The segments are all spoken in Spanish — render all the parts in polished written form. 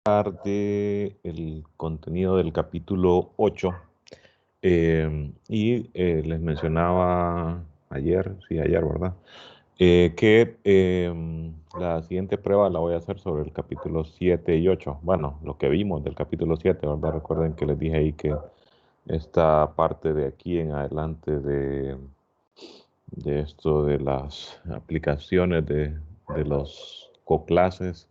De el contenido del capítulo 8 les mencionaba ayer, sí, ayer, ¿verdad? Que la siguiente prueba la voy a hacer sobre el capítulo 7 y 8. Bueno, lo que vimos del capítulo 7, ¿verdad? Recuerden que les dije ahí que esta parte de aquí en adelante de esto de las aplicaciones de los coclases,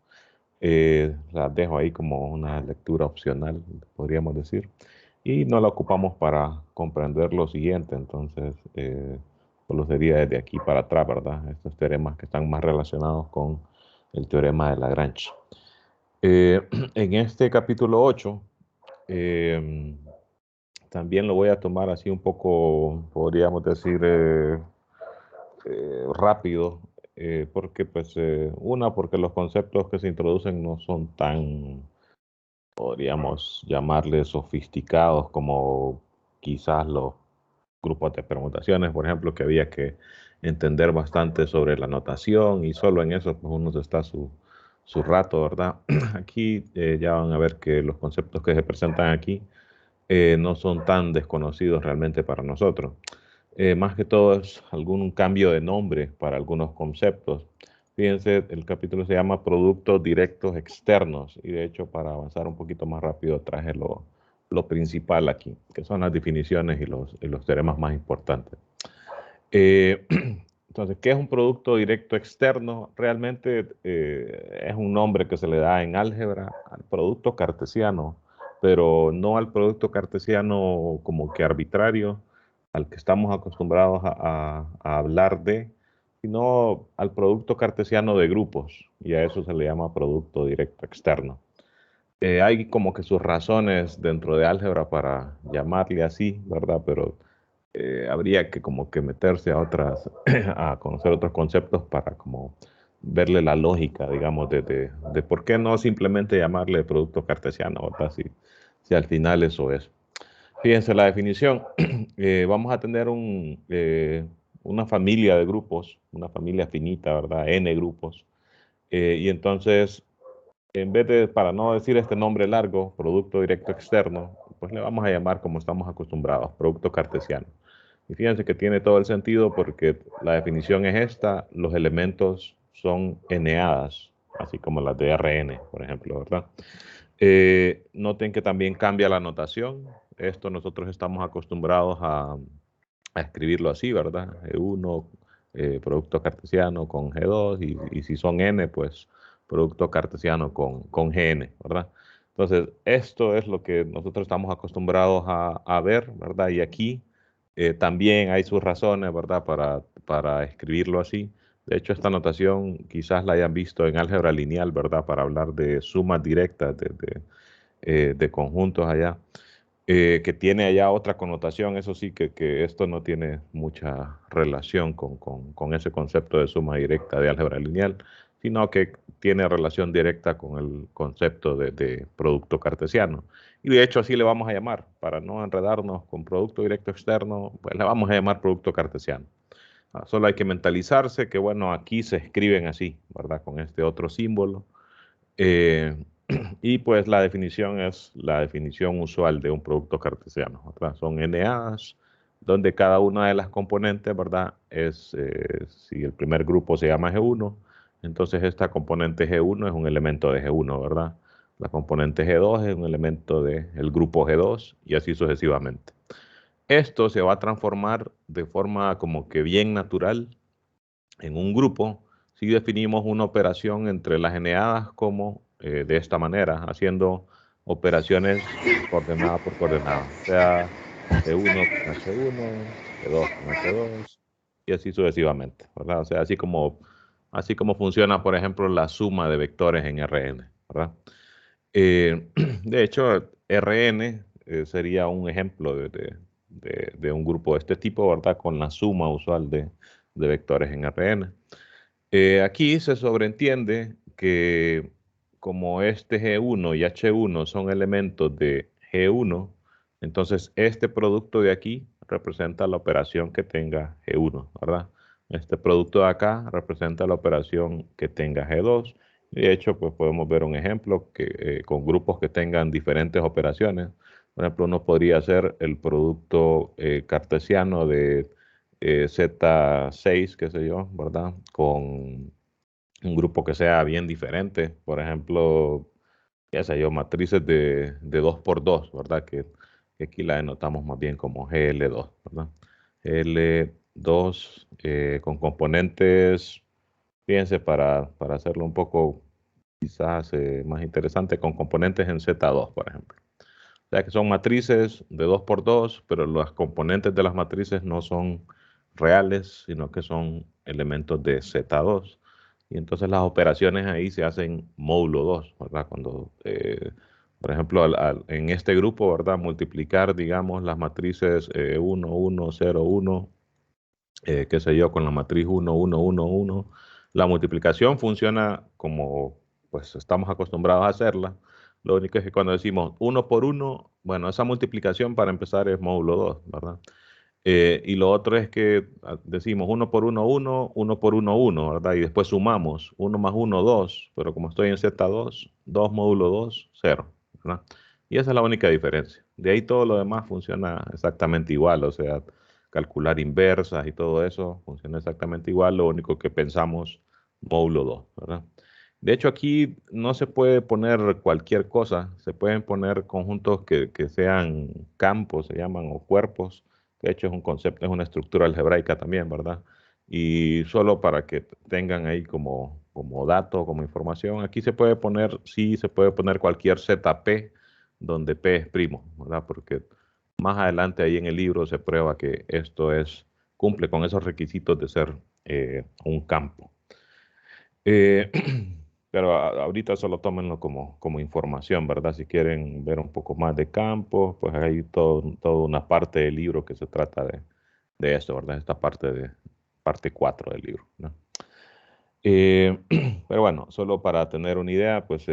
las dejo ahí como una lectura opcional, podríamos decir, y no la ocupamos para comprender lo siguiente. Entonces, solo sería desde aquí para atrás, ¿verdad? Estos teoremas que están más relacionados con el teorema de Lagrange. En este capítulo 8, eh, también lo voy a tomar así un poco, podríamos decir, rápido, porque pues porque los conceptos que se introducen no son tan, podríamos llamarles, sofisticados como quizás los grupos de permutaciones, por ejemplo, que había que entender bastante sobre la notación, y solo en eso pues uno se está su rato, ¿verdad? Aquí ya van a ver que los conceptos que se presentan aquí no son tan desconocidos realmente para nosotros. Más que todo es algún cambio de nombre para algunos conceptos. Fíjense, el capítulo se llama Productos Directos Externos, y de hecho, para avanzar un poquito más rápido traje lo principal aquí, que son las definiciones y los teoremas más importantes. Eh, entonces, ¿qué es un producto directo externo? Realmente es un nombre que se le da en álgebra al producto cartesiano, pero no al producto cartesiano como que arbitrario, al que estamos acostumbrados a hablar de, sino al producto cartesiano de grupos, y a eso se le llama producto directo externo. Hay como que sus razones dentro de álgebra para llamarle así, ¿verdad? Pero habría que como que meterse a otras, a conocer otros conceptos para como verle la lógica, digamos, de por qué no simplemente llamarle producto cartesiano, ¿verdad? Si al final eso es. Fíjense la definición. Vamos a tener una familia de grupos, una familia finita, ¿verdad? N grupos. Y entonces, en vez de, para no decir este nombre largo, producto directo externo, pues le vamos a llamar, como estamos acostumbrados, producto cartesiano. Y fíjense que tiene todo el sentido porque la definición es esta: los elementos son eneadas, así como las de Rn, por ejemplo, ¿verdad? Noten que también cambia la notación. Esto nosotros estamos acostumbrados a escribirlo así, ¿verdad? E1, producto cartesiano con G2, y si son N, pues producto cartesiano con Gn, ¿verdad? Entonces, esto es lo que nosotros estamos acostumbrados a ver, ¿verdad? Y aquí también hay sus razones, ¿verdad? Para escribirlo así. De hecho, esta notación quizás la hayan visto en álgebra lineal, ¿verdad? Para hablar de sumas directas de conjuntos allá, que tiene allá otra connotación. Eso sí, que esto no tiene mucha relación con ese concepto de suma directa de álgebra lineal, sino que tiene relación directa con el concepto de producto cartesiano. Y de hecho así le vamos a llamar, para no enredarnos con producto directo externo, pues le vamos a llamar producto cartesiano. Solo hay que mentalizarse que, bueno, aquí se escriben así, ¿verdad? Con este otro símbolo. Eh, y pues la definición es la definición usual de un producto cartesiano, ¿verdad? Son NAs, donde cada una de las componentes, ¿verdad? Si el primer grupo se llama G1, entonces esta componente G1 es un elemento de G1, ¿verdad? La componente G2 es un elemento del grupo G2, y así sucesivamente. Esto se va a transformar de forma como que bien natural en un grupo si definimos una operación entre las eneadas como de esta manera, haciendo operaciones coordenada por coordenada, o sea, G1 con H1, G2 con H2, y así sucesivamente, ¿verdad? O sea, así como funciona, por ejemplo, la suma de vectores en Rn, ¿verdad? De hecho, Rn sería un ejemplo de un grupo de este tipo, ¿verdad? Con la suma usual de vectores en Rn. Aquí se sobreentiende que como este G1 y H1 son elementos de G1, entonces este producto de aquí representa la operación que tenga G1, ¿verdad? Este producto de acá representa la operación que tenga G2, De hecho, pues podemos ver un ejemplo que con grupos que tengan diferentes operaciones. Por ejemplo, uno podría hacer el producto cartesiano de Z6, qué sé yo, ¿verdad? Con un grupo que sea bien diferente. Por ejemplo, qué sé yo, matrices de 2 por 2, ¿verdad? Que aquí la denotamos más bien como GL2, ¿verdad? GL2 con componentes, fíjense, para hacerlo un poco quizás más interesante, con componentes en Z2, por ejemplo. O sea que son matrices de 2 por 2, pero los componentes de las matrices no son reales, sino que son elementos de Z2. Y entonces las operaciones ahí se hacen módulo 2, ¿verdad? Cuando, por ejemplo, en este grupo, ¿verdad? Multiplicar, digamos, las matrices 1, 1, 0, 1, qué sé yo, con la matriz 1, 1, 1, 1. La multiplicación funciona como pues estamos acostumbrados a hacerla. Lo único es que cuando decimos uno por uno, bueno, esa multiplicación para empezar es módulo 2, ¿verdad? Y lo otro es que decimos uno por uno, uno, uno por uno, uno, ¿verdad? Y después sumamos uno más uno, 2, pero como estoy en Z2, 2 módulo 2, 0, ¿verdad? Y esa es la única diferencia. De ahí todo lo demás funciona exactamente igual, o sea, calcular inversas y todo eso funciona exactamente igual, lo único que pensamos módulo 2, ¿verdad? De hecho, aquí no se puede poner cualquier cosa, se pueden poner conjuntos que sean campos, se llaman, o cuerpos. De hecho, es un concepto, es una estructura algebraica también, ¿verdad? Y solo para que tengan ahí como dato, como información, aquí se puede poner, sí, se puede poner cualquier ZP, donde P es primo, ¿verdad? Porque más adelante ahí en el libro se prueba que esto cumple con esos requisitos de ser un campo. Eh, pero ahorita solo tómenlo como información, ¿verdad? Si quieren ver un poco más de campo, pues hay toda una parte del libro que se trata de esto, ¿verdad? Esta parte parte 4 del libro, ¿no? Eh, pero bueno, solo para tener una idea, pues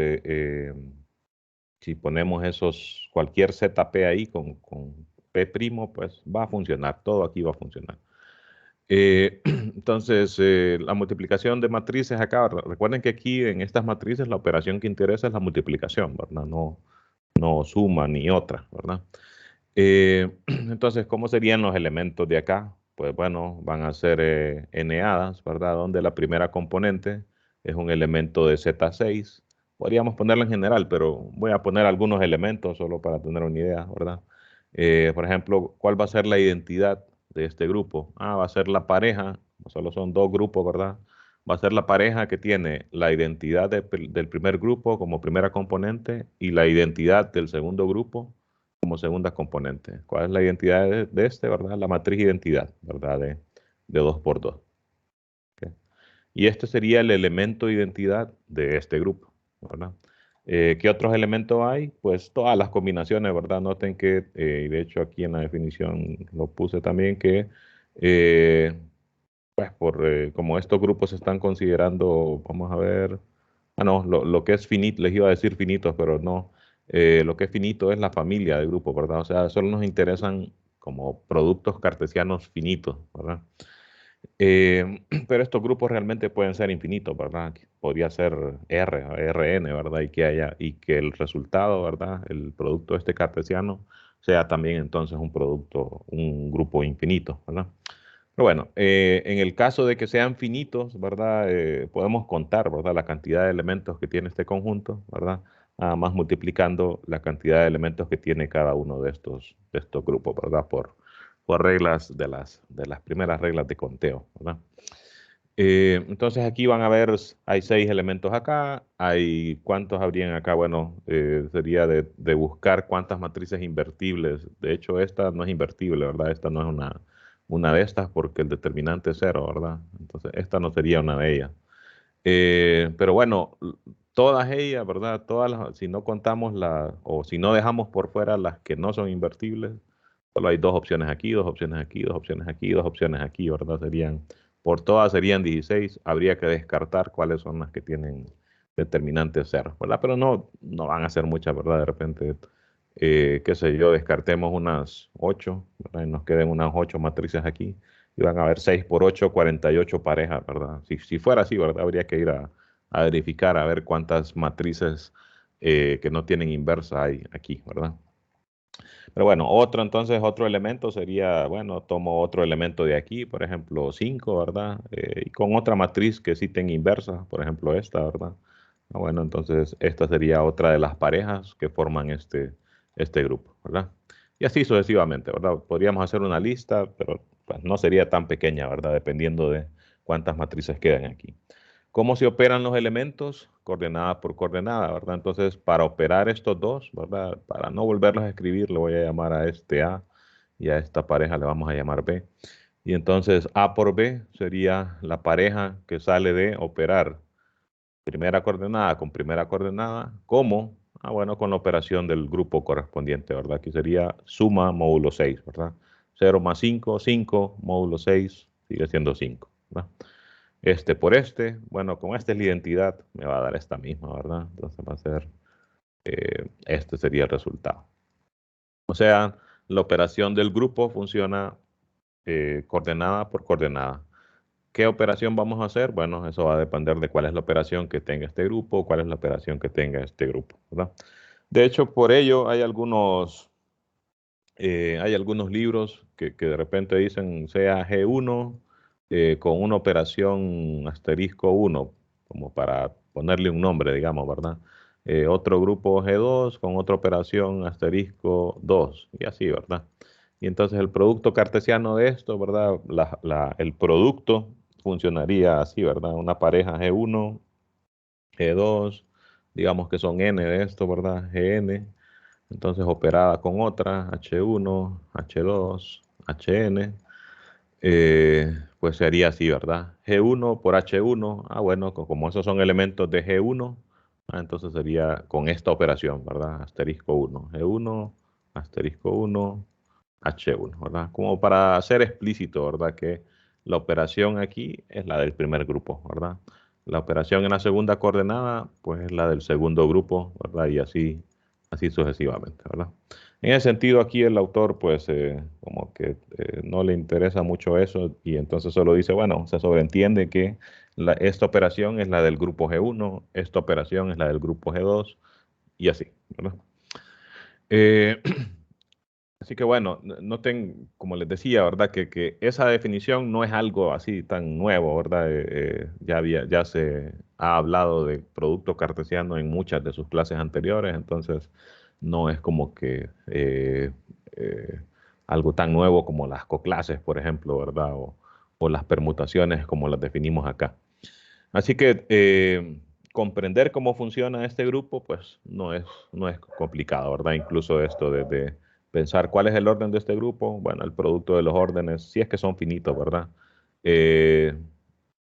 si ponemos cualquier ZP ahí con P', pues va a funcionar, todo aquí va a funcionar. Entonces, la multiplicación de matrices acá, recuerden que aquí en estas matrices la operación que interesa es la multiplicación, ¿verdad? No suma ni otra, ¿verdad? Entonces, ¿cómo serían los elementos de acá? Pues bueno, van a ser eneadas, ¿verdad? Donde la primera componente es un elemento de Z6. Podríamos ponerlo en general, pero voy a poner algunos elementos solo para tener una idea, ¿verdad? Por ejemplo, ¿cuál va a ser la identidad de este grupo? Ah, va a ser la pareja, solo son dos grupos, ¿verdad? Va a ser la pareja que tiene la identidad del primer grupo como primera componente y la identidad del segundo grupo como segunda componente. ¿Cuál es la identidad de este, verdad? La matriz identidad, ¿verdad? De 2 por 2. ¿Ok? Y este sería el elemento de identidad de este grupo, ¿verdad? ¿Qué otros elementos hay? Pues todas las combinaciones, ¿verdad? Noten que, y de hecho aquí en la definición lo puse también, que eh, pues como estos grupos se están considerando, vamos a ver, no, lo que es finito, les iba a decir finitos, pero no, lo que es finito es la familia de grupos, ¿verdad? O sea, solo nos interesan como productos cartesianos finitos, ¿verdad? Pero estos grupos realmente pueden ser infinitos, ¿verdad? Podría ser Rn, ¿verdad? Y que el resultado, ¿verdad? El producto este cartesiano sea también entonces un grupo infinito, ¿verdad? Pero bueno, en el caso de que sean finitos, ¿verdad? Podemos contar, ¿verdad? La cantidad de elementos que tiene este conjunto, ¿verdad? Nada más multiplicando la cantidad de elementos que tiene cada uno de estos grupos, ¿verdad? Por reglas de las primeras reglas de conteo, ¿verdad? Entonces aquí van a ver, hay 6 elementos acá, ¿cuántos habrían acá? Bueno, sería de buscar cuántas matrices invertibles. De hecho, esta no es invertible, ¿verdad? Esta no es una de estas porque el determinante es 0, ¿verdad? Entonces, esta no sería una de ellas. Pero bueno, todas ellas, ¿verdad? Si no contamos o si no dejamos por fuera las que no son invertibles, solo hay 2 opciones aquí, 2 opciones aquí, 2 opciones aquí, 2 opciones aquí, ¿verdad? Por todas serían 16. Habría que descartar cuáles son las que tienen determinante 0, ¿verdad? Pero no van a ser muchas, ¿verdad? De repente, qué sé yo, descartemos unas 8, ¿verdad? Y nos queden unas 8 matrices aquí y van a haber 6 por 8, 48 parejas, ¿verdad? Si fuera así, ¿verdad? Habría que ir a verificar, a ver cuántas matrices que no tienen inversa hay aquí, ¿verdad? Pero bueno, otro elemento sería, bueno, tomo otro elemento de aquí, por ejemplo, 5, ¿verdad? Y con otra matriz que sí tenga inversa, por ejemplo, esta, ¿verdad? Bueno, entonces esta sería otra de las parejas que forman este grupo, ¿verdad? Y así sucesivamente, ¿verdad? Podríamos hacer una lista, pero pues, no sería tan pequeña, ¿verdad? Dependiendo de cuántas matrices quedan aquí. ¿Cómo se operan los elementos? Coordenada por coordenada, ¿verdad? Entonces, para operar estos dos, ¿verdad? Para no volverlos a escribir, le voy a llamar a este A y a esta pareja le vamos a llamar B. Y entonces A por B sería la pareja que sale de operar primera coordenada con primera coordenada, como, bueno, con la operación del grupo correspondiente, ¿verdad? Aquí sería suma módulo 6, ¿verdad? 0 más 5, 5, módulo 6, sigue siendo 5, ¿verdad? Este por este, bueno, como esta es la identidad, me va a dar esta misma, ¿verdad? Entonces va a ser, este sería el resultado. O sea, la operación del grupo funciona coordenada por coordenada. ¿Qué operación vamos a hacer? Bueno, eso va a depender de cuál es la operación que tenga este grupo, cuál es la operación que tenga este grupo, ¿verdad? De hecho, por ello hay algunos libros que de repente dicen sea G1 con una operación asterisco 1, como para ponerle un nombre, digamos, ¿verdad? Otro grupo G2 con otra operación asterisco 2, y así, ¿verdad? Y entonces el producto cartesiano de esto, ¿verdad? El producto funcionaría así, ¿verdad? Una pareja G1, G2, digamos que son N de esto, ¿verdad? Gn. Entonces operada con otra, H1, H2, Hn, pues sería así, ¿verdad? G1 por H1, bueno, como esos son elementos de G1, entonces sería con esta operación, ¿verdad? Asterisco 1, G1, asterisco 1, H1, ¿verdad? Como para ser explícito, ¿verdad? Que la operación aquí es la del primer grupo, ¿verdad? La operación en la segunda coordenada, pues es la del segundo grupo, ¿verdad? Y así sucesivamente, ¿verdad? En ese sentido, aquí el autor, pues, como que no le interesa mucho eso y entonces solo dice, bueno, se sobreentiende que esta operación es la del grupo G1, esta operación es la del grupo G2 y así, ¿verdad? Eh, Así que bueno, noten, como les decía, ¿verdad? Que esa definición no es algo así tan nuevo, ¿verdad? Ya se ha hablado de producto cartesiano en muchas de sus clases anteriores, entonces no es como que eh, algo tan nuevo como las coclases, por ejemplo, ¿verdad? O las permutaciones como las definimos acá. Así que comprender cómo funciona este grupo, pues no es complicado, ¿verdad? Incluso esto de pensar cuál es el orden de este grupo, bueno, el producto de los órdenes, si es que son finitos, ¿verdad? Eh,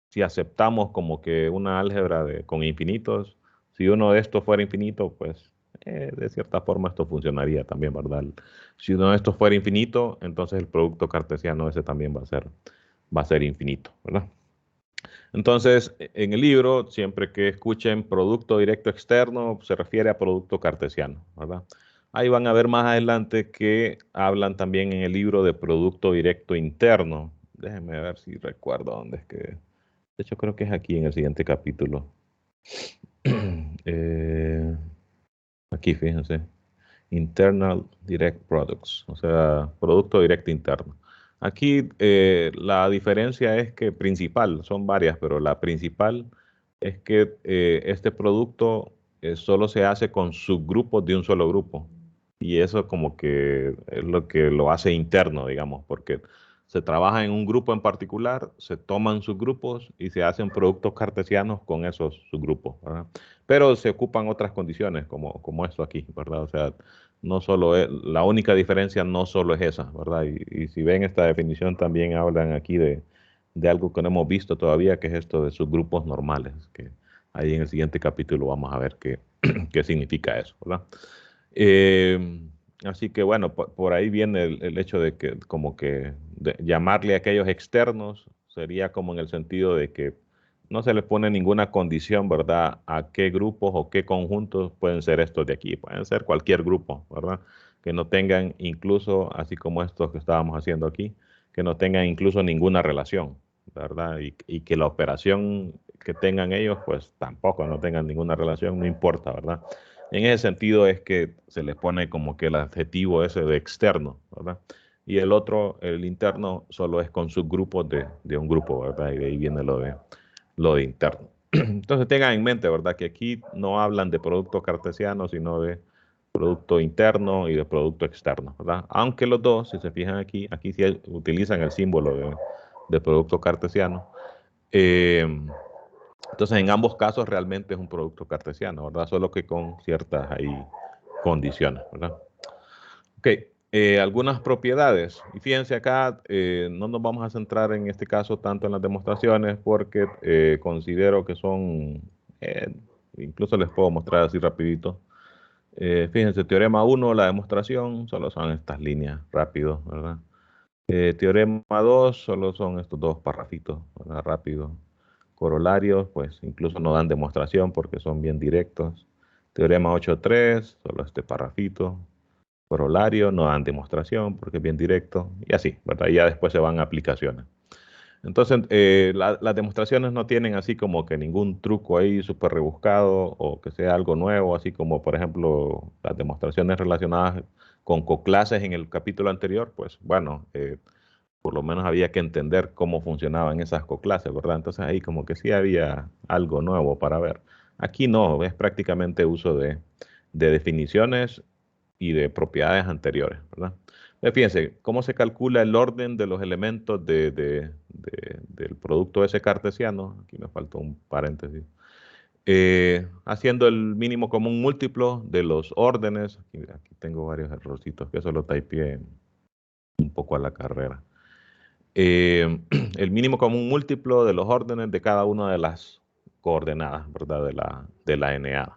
si aceptamos como que una álgebra con infinitos, si uno de estos fuera infinito, pues de cierta forma esto funcionaría también, ¿verdad? Si uno de estos fuera infinito, entonces el producto cartesiano ese también va a ser infinito, ¿verdad? Entonces, en el libro, siempre que escuchen producto directo externo, se refiere a producto cartesiano, ¿verdad? Ahí van a ver más adelante que hablan también en el libro de producto directo interno. Déjenme ver si recuerdo dónde es que... De hecho, creo que es aquí en el siguiente capítulo. Eh, Aquí, fíjense. Internal Direct Products, o sea, producto directo interno. Aquí la diferencia es que principal, son varias, pero la principal es que este producto solo se hace con subgrupos de un solo grupo. Y eso como que es lo que lo hace interno, digamos, porque se trabaja en un grupo en particular, se toman subgrupos y se hacen productos cartesianos con esos subgrupos, ¿verdad? Pero se ocupan otras condiciones, como esto aquí, ¿verdad? O sea, no solo es, la única diferencia no solo es esa, ¿verdad? Y si ven esta definición, también hablan aquí de algo que no hemos visto todavía, que es esto de subgrupos normales, que ahí en el siguiente capítulo vamos a ver qué significa eso, ¿verdad? Eh, Así que bueno, por ahí viene el hecho de que como que llamarle a aquellos externos sería como en el sentido de que no se les pone ninguna condición, ¿verdad? A qué grupos o qué conjuntos pueden ser estos de aquí. Pueden ser cualquier grupo, ¿verdad? Que no tengan incluso, así como estos que estábamos haciendo aquí, que no tengan incluso ninguna relación, ¿verdad? Y que la operación que tengan ellos, pues tampoco no tengan ninguna relación, no importa, ¿verdad? En ese sentido es que se les pone como que el adjetivo ese de externo, ¿verdad? Y el otro, el interno, solo es con subgrupos de un grupo, ¿verdad? Y de ahí viene lo de interno. Entonces tengan en mente, ¿verdad? Que aquí no hablan de producto cartesiano, sino de producto interno y de producto externo, ¿verdad? Aunque los dos, si se fijan aquí, aquí sí utilizan el símbolo de producto cartesiano. Eh, entonces, en ambos casos realmente es un producto cartesiano, ¿verdad? Solo que con ciertas ahí condiciones, ¿verdad? Ok, algunas propiedades. Y fíjense acá, no nos vamos a centrar en este caso tanto en las demostraciones porque considero que son, eh, incluso les puedo mostrar así rapidito. Fíjense, teorema 1, la demostración, solo son estas líneas rápido, ¿verdad? Teorema 2, solo son estos dos parrafitos, ¿verdad? Rápido. Corolarios, pues incluso no dan demostración porque son bien directos. Teorema 8.3, solo este parrafito. Corolario, no dan demostración porque es bien directo. Y así, ¿verdad? Y ya después se van a aplicaciones. Entonces, las demostraciones no tienen así como que ningún truco ahí súper rebuscado o que sea algo nuevo, así como por ejemplo las demostraciones relacionadas con coclases en el capítulo anterior, pues bueno, por lo menos había que entender cómo funcionaban esas coclases, ¿verdad? Entonces ahí como que sí había algo nuevo para ver. Aquí no, es prácticamente uso de definiciones y de propiedades anteriores, ¿verdad? Fíjense, ¿cómo se calcula el orden de los elementos del producto ese cartesiano? Aquí me faltó un paréntesis. Haciendo el mínimo común múltiplo de los órdenes. Aquí tengo varios errorcitos que eso lo typeé un poco a la carrera. El mínimo común múltiplo de los órdenes de cada una de las coordenadas, ¿verdad? De la NA.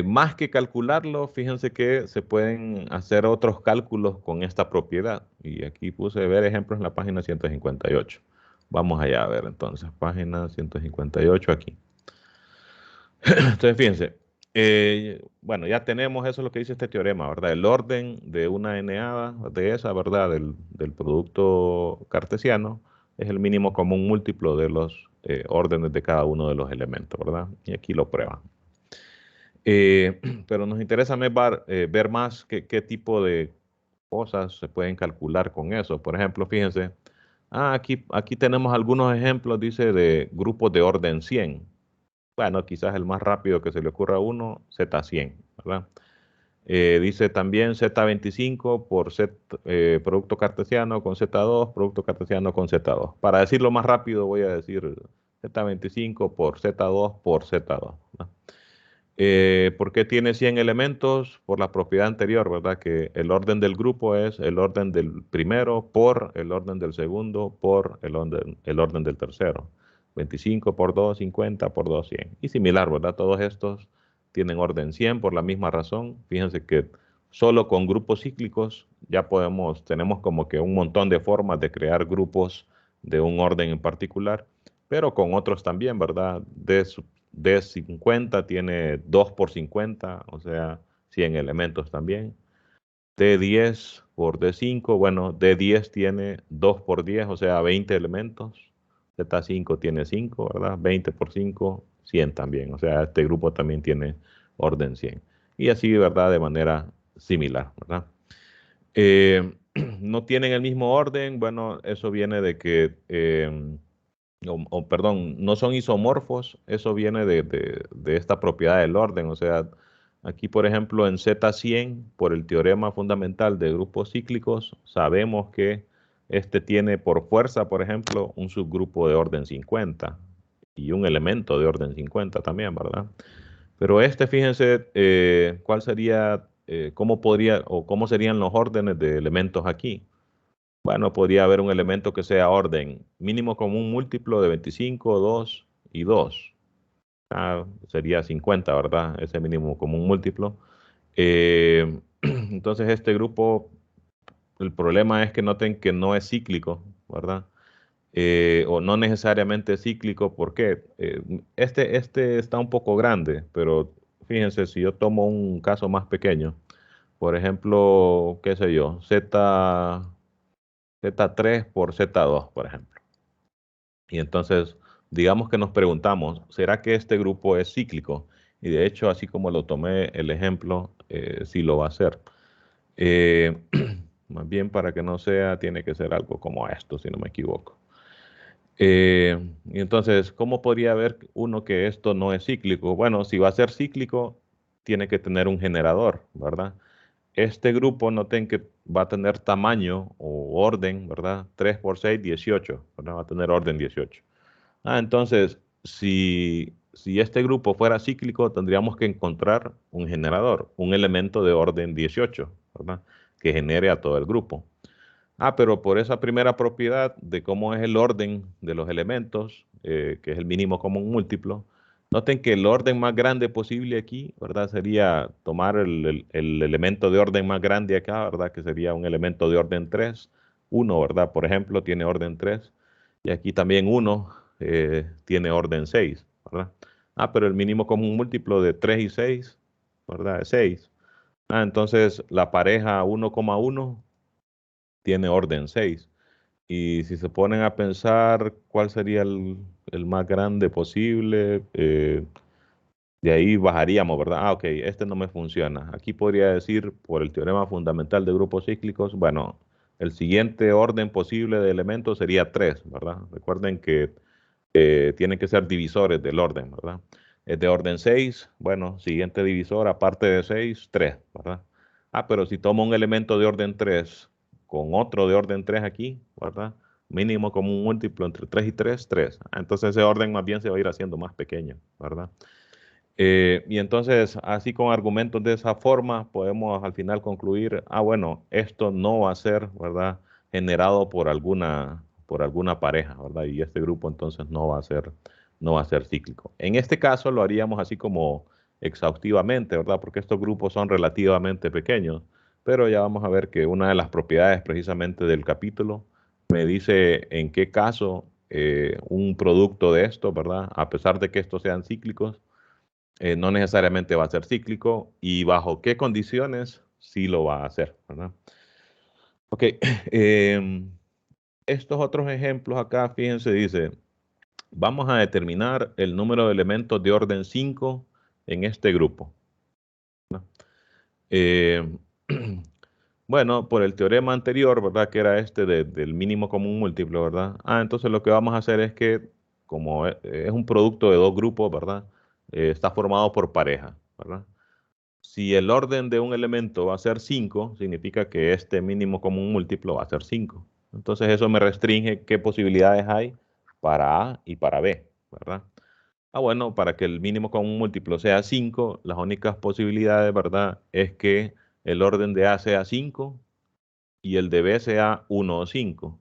Más que calcularlo, fíjense que se pueden hacer otros cálculos con esta propiedad. Y aquí puse ver ejemplos en la página 158. Vamos allá a ver entonces, página 158 aquí. Entonces, fíjense, bueno, ya tenemos eso es lo que dice este teorema, ¿verdad? El orden de una eneada de esa, ¿verdad? Del producto cartesiano es el mínimo común múltiplo de los órdenes de cada uno de los elementos, ¿verdad? Y aquí lo prueban. Pero nos interesa ver más qué tipo de cosas se pueden calcular con eso. Por ejemplo, fíjense, aquí tenemos algunos ejemplos, dice, de grupos de orden 100. Bueno, quizás el más rápido que se le ocurra a uno, Z100, ¿verdad? Dice también Z25 por producto cartesiano con Z2, producto cartesiano con Z2. Para decirlo más rápido voy a decir Z25 por Z2 por Z2, ¿no? ¿Por qué tiene 100 elementos? Por la propiedad anterior, ¿verdad? Que el orden del grupo es el orden del primero por el orden del segundo por el orden del tercero. 25 por 2, 50 por 2, 100. Y similar, ¿verdad? Todos estos tienen orden 100 por la misma razón. Fíjense que solo con grupos cíclicos ya tenemos como que un montón de formas de crear grupos de un orden en particular, pero con otros también, ¿verdad? D50 tiene 2 por 50, o sea, 100 elementos también. D10 por D5, bueno, D10 tiene 2 por 10, o sea, 20 elementos. Z5 tiene 5, ¿verdad? 20 por 5, 100 también. O sea, este grupo también tiene orden 100. Y así, ¿verdad? De manera similar, ¿verdad? No tienen el mismo orden, bueno, eso viene de que perdón, no son isomorfos, eso viene de esta propiedad del orden. O sea, aquí, por ejemplo, en Z100, por el teorema fundamental de grupos cíclicos, sabemos que este tiene por fuerza, por ejemplo, un subgrupo de orden 50 y un elemento de orden 50 también, ¿verdad? Pero fíjense, ¿cuál sería, cómo podría o cómo serían los órdenes de elementos aquí? Bueno, podría haber un elemento que sea orden mínimo común múltiplo de 25, 2 y 2. Sería 50, ¿verdad? Ese mínimo común múltiplo. Entonces este grupo, el problema es que noten que no es cíclico, ¿verdad? O no necesariamente es cíclico. ¿Por qué? Este está un poco grande, pero fíjense, si yo tomo un caso más pequeño, por ejemplo, qué sé yo, Z3 por Z2, por ejemplo. Y entonces digamos que nos preguntamos, ¿será que este grupo es cíclico? Y de hecho, así como lo tomé el ejemplo, sí lo va a ser. Eh, Más bien para que no sea, tiene que ser algo como esto, si no me equivoco. Y entonces, ¿cómo podría ver uno que esto no es cíclico? Bueno, si va a ser cíclico, tiene que tener un generador, ¿verdad? Este grupo, noten que va a tener tamaño o orden, ¿verdad? 3 por 6, 18, ¿verdad? Va a tener orden 18. Entonces, si este grupo fuera cíclico, tendríamos que encontrar un generador, un elemento de orden 18, ¿verdad? Que genere a todo el grupo. Pero por esa primera propiedad de cómo es el orden de los elementos, que es el mínimo común múltiplo, noten que el orden más grande posible aquí, ¿verdad? Sería tomar el elemento de orden más grande acá, ¿verdad? Que sería un elemento de orden 3. 1, ¿verdad? Por ejemplo, tiene orden 3. Y aquí también 1 tiene orden 6, ¿verdad? Pero el mínimo común múltiplo de 3 y 6, ¿verdad? Es 6. Entonces la pareja 1,1 tiene orden 6. Y si se ponen a pensar cuál sería el más grande posible, de ahí bajaríamos, ¿verdad? Ok, este no me funciona. Aquí podría decir, por el teorema fundamental de grupos cíclicos, bueno, el siguiente orden posible de elementos sería 3, ¿verdad? Recuerden que tienen que ser divisores del orden, ¿verdad? Es de orden 6, bueno, siguiente divisor, aparte de 6, 3, ¿verdad? Pero si tomo un elemento de orden 3 con otro de orden 3 aquí, ¿verdad? Mínimo como un múltiplo entre 3 y 3, 3. Entonces ese orden más bien se va a ir haciendo más pequeño, ¿verdad? Y entonces, así con argumentos de esa forma, podemos al final concluir, bueno, esto no va a ser, ¿verdad? Generado por alguna pareja, ¿verdad? Y este grupo entonces no va a ser cíclico. En este caso lo haríamos así como exhaustivamente, ¿verdad? Porque estos grupos son relativamente pequeños, pero ya vamos a ver que una de las propiedades precisamente del capítulo me dice en qué caso un producto de esto, ¿verdad? A pesar de que estos sean cíclicos, no necesariamente va a ser cíclico y bajo qué condiciones sí lo va a hacer, ¿verdad? Ok, estos otros ejemplos acá, fíjense, dice, vamos a determinar el número de elementos de orden 5 en este grupo, ¿no? Eh, bueno, por el teorema anterior, ¿verdad? Que era este del mínimo común múltiplo, ¿verdad? Entonces lo que vamos a hacer es que, como es un producto de dos grupos, ¿verdad? Está formado por pareja, ¿verdad? Si el orden de un elemento va a ser 5, significa que este mínimo común múltiplo va a ser 5. Entonces eso me restringe qué posibilidades hay para A y para B, ¿verdad? Bueno, para que el mínimo común múltiplo sea 5, las únicas posibilidades, ¿verdad? Es que el orden de A sea 5 y el de B sea 1 o 5.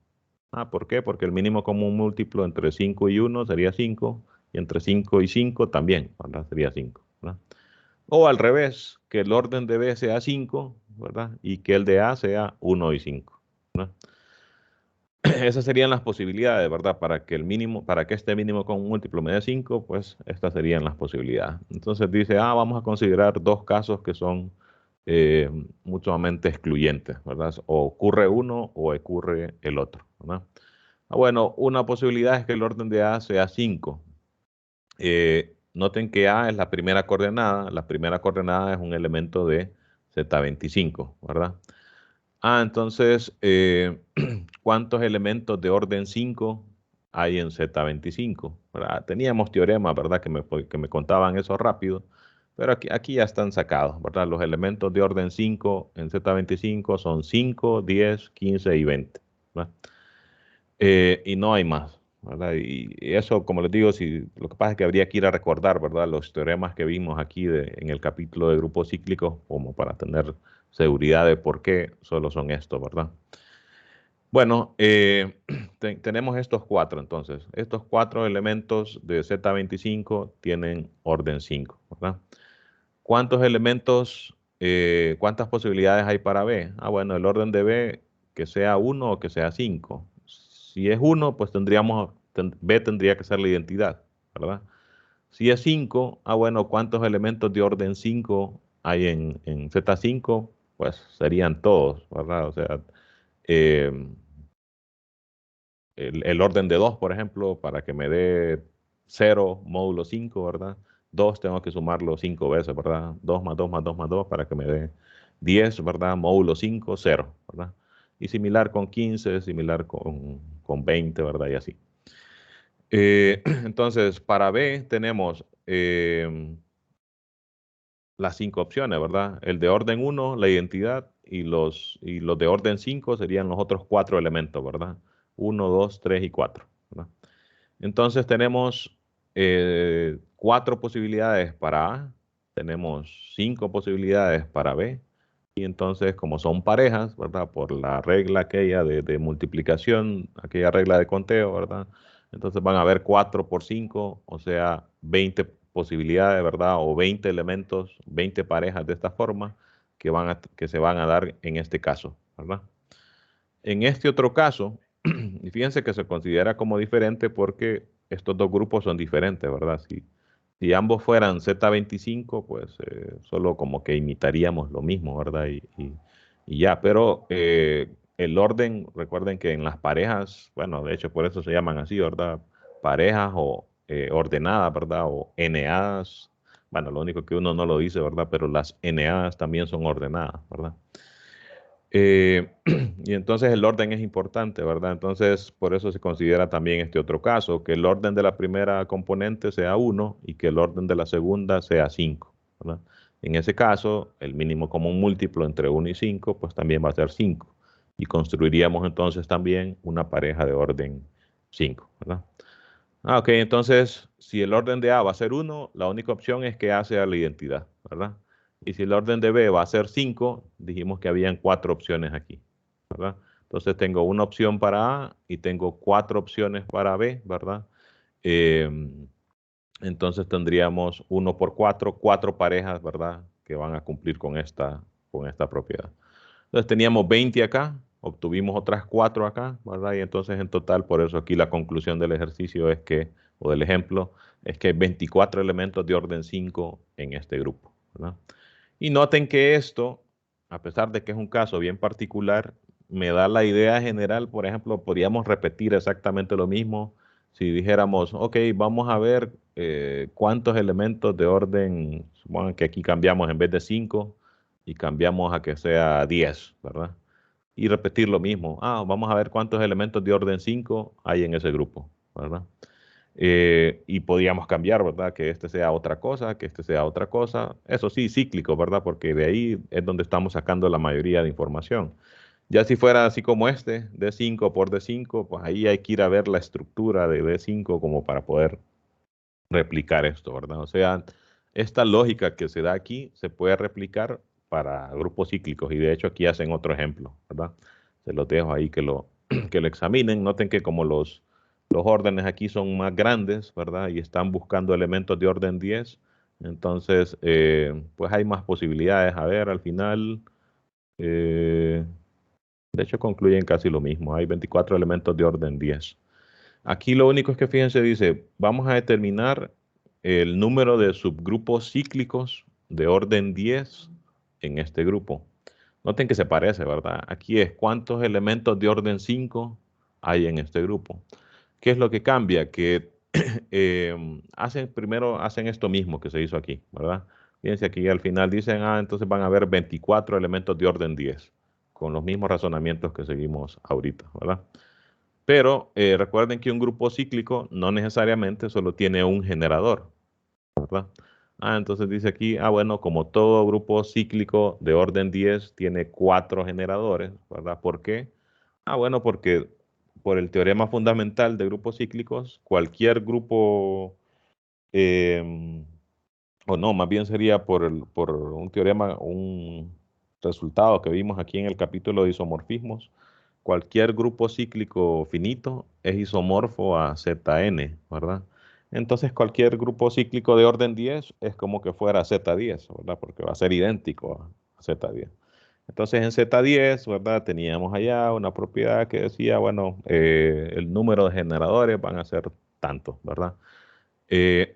¿Por qué? Porque el mínimo común múltiplo entre 5 y 1 sería 5 y entre 5 y 5 también, ¿verdad? Sería 5, ¿verdad? O al revés, que el orden de B sea 5, ¿verdad? Y que el de A sea 1 y 5, ¿verdad? Esas serían las posibilidades, ¿verdad? Para que este mínimo con un múltiplo me dé 5, pues estas serían las posibilidades. Entonces dice, vamos a considerar dos casos que son eh, mutuamente excluyentes, ¿verdad? O ocurre uno o ocurre el otro, ¿verdad? Bueno, una posibilidad es que el orden de A sea 5. Noten que A es la primera coordenada. La primera coordenada es un elemento de Z25, ¿verdad? Entonces, ¿cuántos elementos de orden 5 hay en Z25? ¿Verdad? Teníamos teoremas, ¿verdad? Que me contaban eso rápido, pero aquí ya están sacados, ¿verdad? Los elementos de orden 5 en Z25 son 5, 10, 15 y 20, ¿verdad? Y no hay más, ¿verdad? Y eso, como les digo, lo que pasa es que habría que ir a recordar, ¿verdad? Los teoremas que vimos aquí en el capítulo de grupos cíclicos, como para tener seguridad de por qué solo son estos, ¿verdad? Bueno, tenemos estos cuatro, entonces. Estos cuatro elementos de Z25 tienen orden 5, ¿verdad? ¿Cuántos elementos, cuántas posibilidades hay para B? Bueno, el orden de B, que sea 1 o que sea 5. Si es 1, pues B tendría que ser la identidad, ¿verdad? Si es 5, bueno, ¿cuántos elementos de orden 5 hay en Z5? Pues serían todos, ¿verdad? O sea, eh, el orden de 2, por ejemplo, para que me dé 0 módulo 5, ¿verdad? 2 tengo que sumarlo 5 veces, ¿verdad? 2 más 2 más 2 más 2 para que me dé 10, ¿verdad? Módulo 5, 0, ¿verdad? Y similar con 15, similar con 20, ¿verdad? Y así. Entonces, para B tenemos las 5 opciones, ¿verdad? El de orden 1, la identidad, y los de orden 5 serían los otros 4 elementos, ¿verdad? 1, 2, 3 y 4, ¿verdad? Entonces tenemos 4 posibilidades para A, tenemos 5 posibilidades para B, y entonces como son parejas, ¿verdad? Por la regla aquella de multiplicación, aquella regla de conteo, ¿verdad? Entonces van a haber 4 por 5, o sea, 20 posibilidades, ¿verdad? O 20 elementos, 20 parejas de esta forma que se van a dar en este caso, ¿verdad? En este otro caso, y fíjense que se considera como diferente porque estos dos grupos son diferentes, ¿verdad? Si ambos fueran Z25, pues solo como que imitaríamos lo mismo, ¿verdad? Y ya, pero el orden, recuerden que en las parejas, bueno, de hecho por eso se llaman así, ¿verdad? Parejas o ordenadas, ¿verdad? O eneadas. Bueno, lo único que uno no lo dice, ¿verdad? Pero las eneadas también son ordenadas, ¿verdad? Y entonces el orden es importante, ¿verdad? Entonces, por eso se considera también este otro caso, que el orden de la primera componente sea 1 y que el orden de la segunda sea 5, ¿verdad? En ese caso, el mínimo común múltiplo entre 1 y 5, pues también va a ser 5. Y construiríamos entonces también una pareja de orden 5, ¿verdad? Ok, entonces, si el orden de A va a ser 1, la única opción es que A sea la identidad, ¿verdad? Y si el orden de B va a ser 5, dijimos que habían 4 opciones aquí, ¿verdad? Entonces tengo una opción para A y tengo 4 opciones para B, ¿verdad? Entonces tendríamos 1 por 4, 4 parejas, ¿verdad? Que van a cumplir con esta propiedad. Entonces teníamos 20 acá, obtuvimos otras 4 acá, ¿verdad? Y entonces en total, por eso aquí la conclusión del ejercicio es que, o del ejemplo, es que hay 24 elementos de orden 5 en este grupo, ¿verdad? Y noten que esto, a pesar de que es un caso bien particular, me da la idea general. Por ejemplo, podríamos repetir exactamente lo mismo si dijéramos, ok, vamos a ver cuántos elementos de orden, supongan que aquí cambiamos en vez de 5 y cambiamos a que sea 10, ¿verdad? Y repetir lo mismo. Ah, vamos a ver cuántos elementos de orden 5 hay en ese grupo, ¿verdad? Y podríamos cambiar, ¿verdad? Que este sea otra cosa, que este sea otra cosa. Eso sí, cíclico, ¿verdad? Porque de ahí es donde estamos sacando la mayoría de información. Ya si fuera así como este, D5 por D5, pues ahí hay que ir a ver la estructura de D5 como para poder replicar esto, ¿verdad? O sea, esta lógica que se da aquí se puede replicar para grupos cíclicos y de hecho aquí hacen otro ejemplo, ¿verdad? Se los dejo ahí que lo examinen. Noten que como los órdenes aquí son más grandes, ¿verdad? Y están buscando elementos de orden 10, entonces pues hay más posibilidades. A ver, al final, eh, de hecho concluyen casi lo mismo. Hay 24 elementos de orden 10. Aquí lo único es que fíjense, dice, vamos a determinar el número de subgrupos cíclicos de orden 10 en este grupo. Noten que se parece, ¿verdad? Aquí es cuántos elementos de orden 5 hay en este grupo. ¿Qué es lo que cambia? Que primero hacen esto mismo que se hizo aquí, ¿verdad? Fíjense aquí al final dicen, entonces van a haber 24 elementos de orden 10, con los mismos razonamientos que seguimos ahorita, ¿verdad? Pero recuerden que un grupo cíclico no necesariamente solo tiene un generador, ¿verdad? Entonces dice aquí, bueno, como todo grupo cíclico de orden 10 tiene 4 generadores, ¿verdad? ¿Por qué? Bueno, porque por el teorema fundamental de grupos cíclicos, cualquier grupo, eh, o no, más bien sería por un teorema, un resultado que vimos aquí en el capítulo de isomorfismos. Cualquier grupo cíclico finito es isomorfo a Zn, ¿verdad? Entonces cualquier grupo cíclico de orden 10 es como que fuera Z10, ¿verdad? Porque va a ser idéntico a Z10. Entonces en Z10, ¿verdad? Teníamos allá una propiedad que decía, bueno, el número de generadores van a ser tantos, ¿verdad? Eh,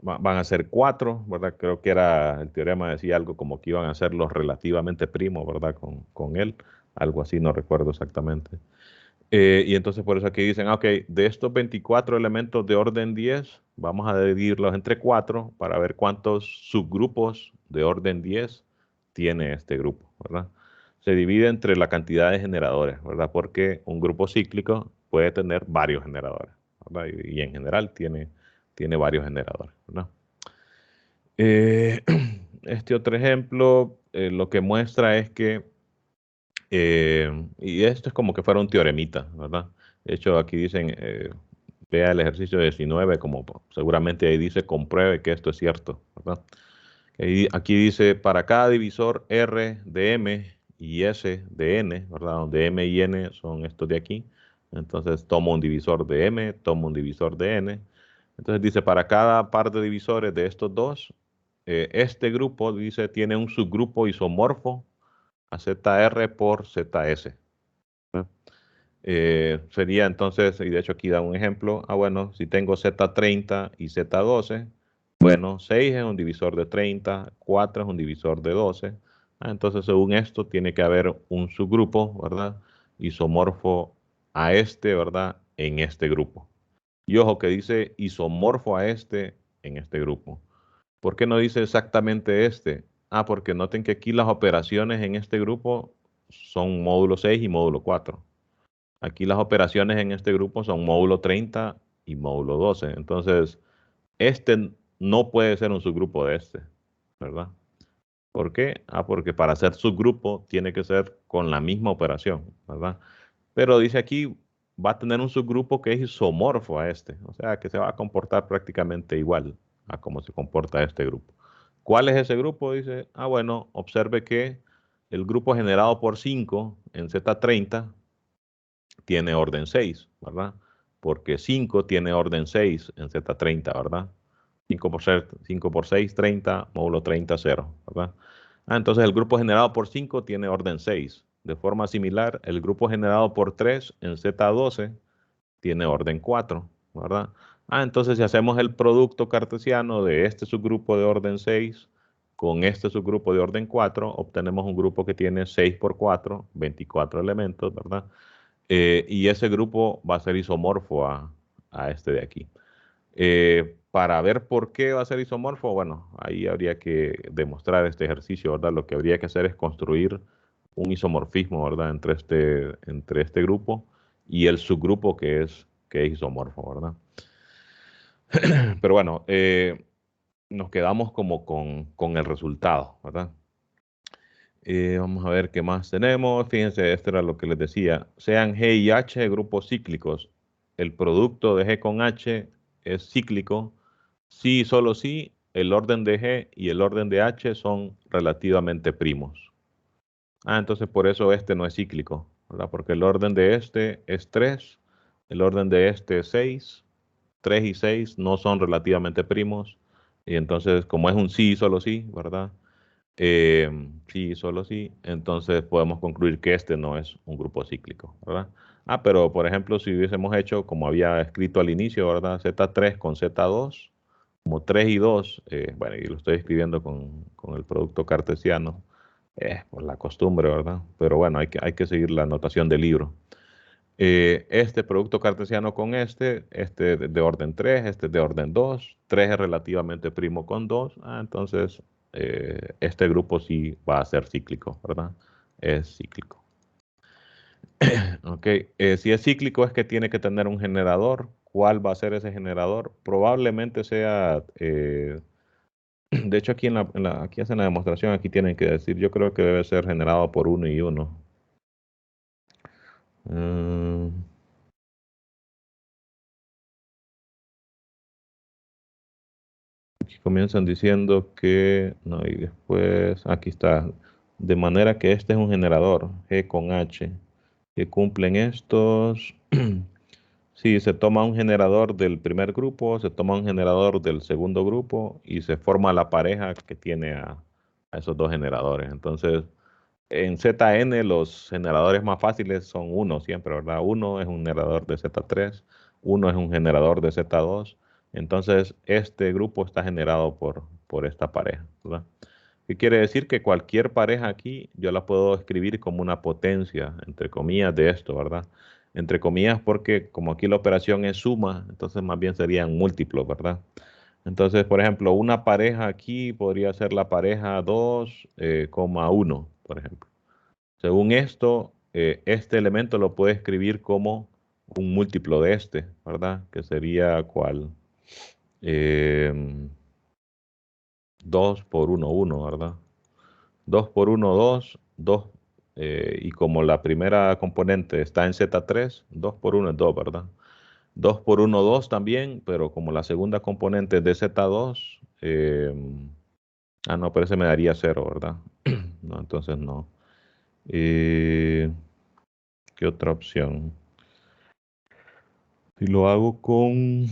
van a ser 4, ¿verdad? Creo que era, el teorema decía algo como que iban a ser los relativamente primos, ¿verdad? Con él, algo así, no recuerdo exactamente. Y entonces por eso aquí dicen, ok, de estos 24 elementos de orden 10, vamos a dividirlos entre 4 para ver cuántos subgrupos de orden 10 tiene este grupo, ¿verdad? Se divide entre la cantidad de generadores, ¿verdad? Porque un grupo cíclico puede tener varios generadores, ¿verdad? Y en general tiene varios generadores, ¿verdad? Eh, este otro ejemplo lo que muestra es que y esto es como que fuera un teoremita, ¿verdad? De hecho, aquí dicen, vea el ejercicio 19, como seguramente ahí dice, compruebe que esto es cierto, ¿verdad? Aquí dice, para cada divisor R de M y S de N, ¿verdad? Donde M y N son estos de aquí. Entonces, tomo un divisor de M, tomo un divisor de N. Entonces dice, para cada par de divisores de estos dos, este grupo, dice, tiene un subgrupo isomorfo a ZR por ZS. Sería entonces, y de hecho aquí da un ejemplo, bueno, si tengo Z30 y Z12, bueno, 6 es un divisor de 30, 4 es un divisor de 12, entonces según esto tiene que haber un subgrupo, ¿verdad? Isomorfo a este, ¿verdad? En este grupo. Y ojo que dice isomorfo a este en este grupo. ¿Por qué no dice exactamente este? Porque noten que aquí las operaciones en este grupo son módulo 6 y módulo 4. Aquí las operaciones en este grupo son módulo 30 y módulo 12. Entonces, este no puede ser un subgrupo de este, ¿verdad? ¿Por qué? Porque para ser subgrupo tiene que ser con la misma operación, ¿verdad? Pero dice aquí, va a tener un subgrupo que es isomorfo a este, o sea, que se va a comportar prácticamente igual a cómo se comporta este grupo. ¿Cuál es ese grupo? Dice, bueno, observe que el grupo generado por 5 en Z30 tiene orden 6, ¿verdad? Porque 5 tiene orden 6 en Z30, ¿verdad? 5 por 6, 30, módulo 30, 0, ¿verdad? Entonces el grupo generado por 5 tiene orden 6. De forma similar, el grupo generado por 3 en Z12 tiene orden 4, ¿verdad? Entonces si hacemos el producto cartesiano de este subgrupo de orden 6 con este subgrupo de orden 4, obtenemos un grupo que tiene 6 por 4, 24 elementos, ¿verdad? Y ese grupo va a ser isomorfo a este de aquí. Para ver por qué va a ser isomorfo, bueno, ahí habría que demostrar este ejercicio, ¿verdad? Lo que habría que hacer es construir un isomorfismo, ¿verdad? Entre este grupo y el subgrupo que es isomorfo, ¿verdad? Pero bueno, nos quedamos como con el resultado, ¿verdad? Vamos a ver qué más tenemos. Fíjense, esto era lo que les decía. Sean G y H grupos cíclicos. El producto de G con H es cíclico. Sí, solo sí, el orden de G y el orden de H son relativamente primos. Entonces por eso este no es cíclico, ¿verdad? Porque el orden de este es 3, el orden de este es 6. 3 y 6 no son relativamente primos. Y entonces, como es un sí, solo sí, ¿verdad? Sí, solo sí. Entonces podemos concluir que este no es un grupo cíclico, ¿verdad? Pero por ejemplo, si hubiésemos hecho, como había escrito al inicio, ¿verdad? Z3 con Z2, como 3 y 2, bueno, y lo estoy escribiendo con el producto cartesiano, por la costumbre, ¿verdad? Pero bueno, hay que seguir la notación del libro. Este producto cartesiano con este de orden 3, este de orden 2, 3 es relativamente primo con 2, entonces este grupo sí va a ser cíclico, ¿verdad? Es cíclico. Ok, si es cíclico es que tiene que tener un generador. ¿Cuál va a ser ese generador? Probablemente sea, de hecho aquí, aquí hacen la demostración, aquí tienen que decir, yo creo que debe ser generado por uno y uno. Aquí comienzan diciendo que, no, y después, aquí está, de manera que este es un generador, G con H, que cumplen estos. Si se toma un generador del primer grupo, se toma un generador del segundo grupo y se forma la pareja que tiene a esos dos generadores. Entonces, en ZN los generadores más fáciles son uno siempre, ¿verdad? Uno es un generador de Z3, uno es un generador de Z2. Entonces, este grupo está generado por esta pareja, ¿verdad? ¿Qué quiere decir? Que cualquier pareja aquí yo la puedo escribir como una potencia, entre comillas, de esto, ¿verdad? entre comillas, porque como aquí la operación es suma, entonces más bien serían múltiplos, ¿verdad? Entonces, por ejemplo, una pareja aquí podría ser la pareja 2, 1, por ejemplo. Según esto, este elemento lo puede escribir como un múltiplo de este, ¿verdad? Que sería ¿cuál? 2 por 1, 1, ¿verdad? 2 por 1, 2, 2. Y como la primera componente está en Z3, 2 por 1 es 2, ¿verdad? 2 por 1, 2 también, pero como la segunda componente es de Z2, no, pero ese me daría 0, ¿verdad? No, entonces no. ¿Qué otra opción? Si lo hago con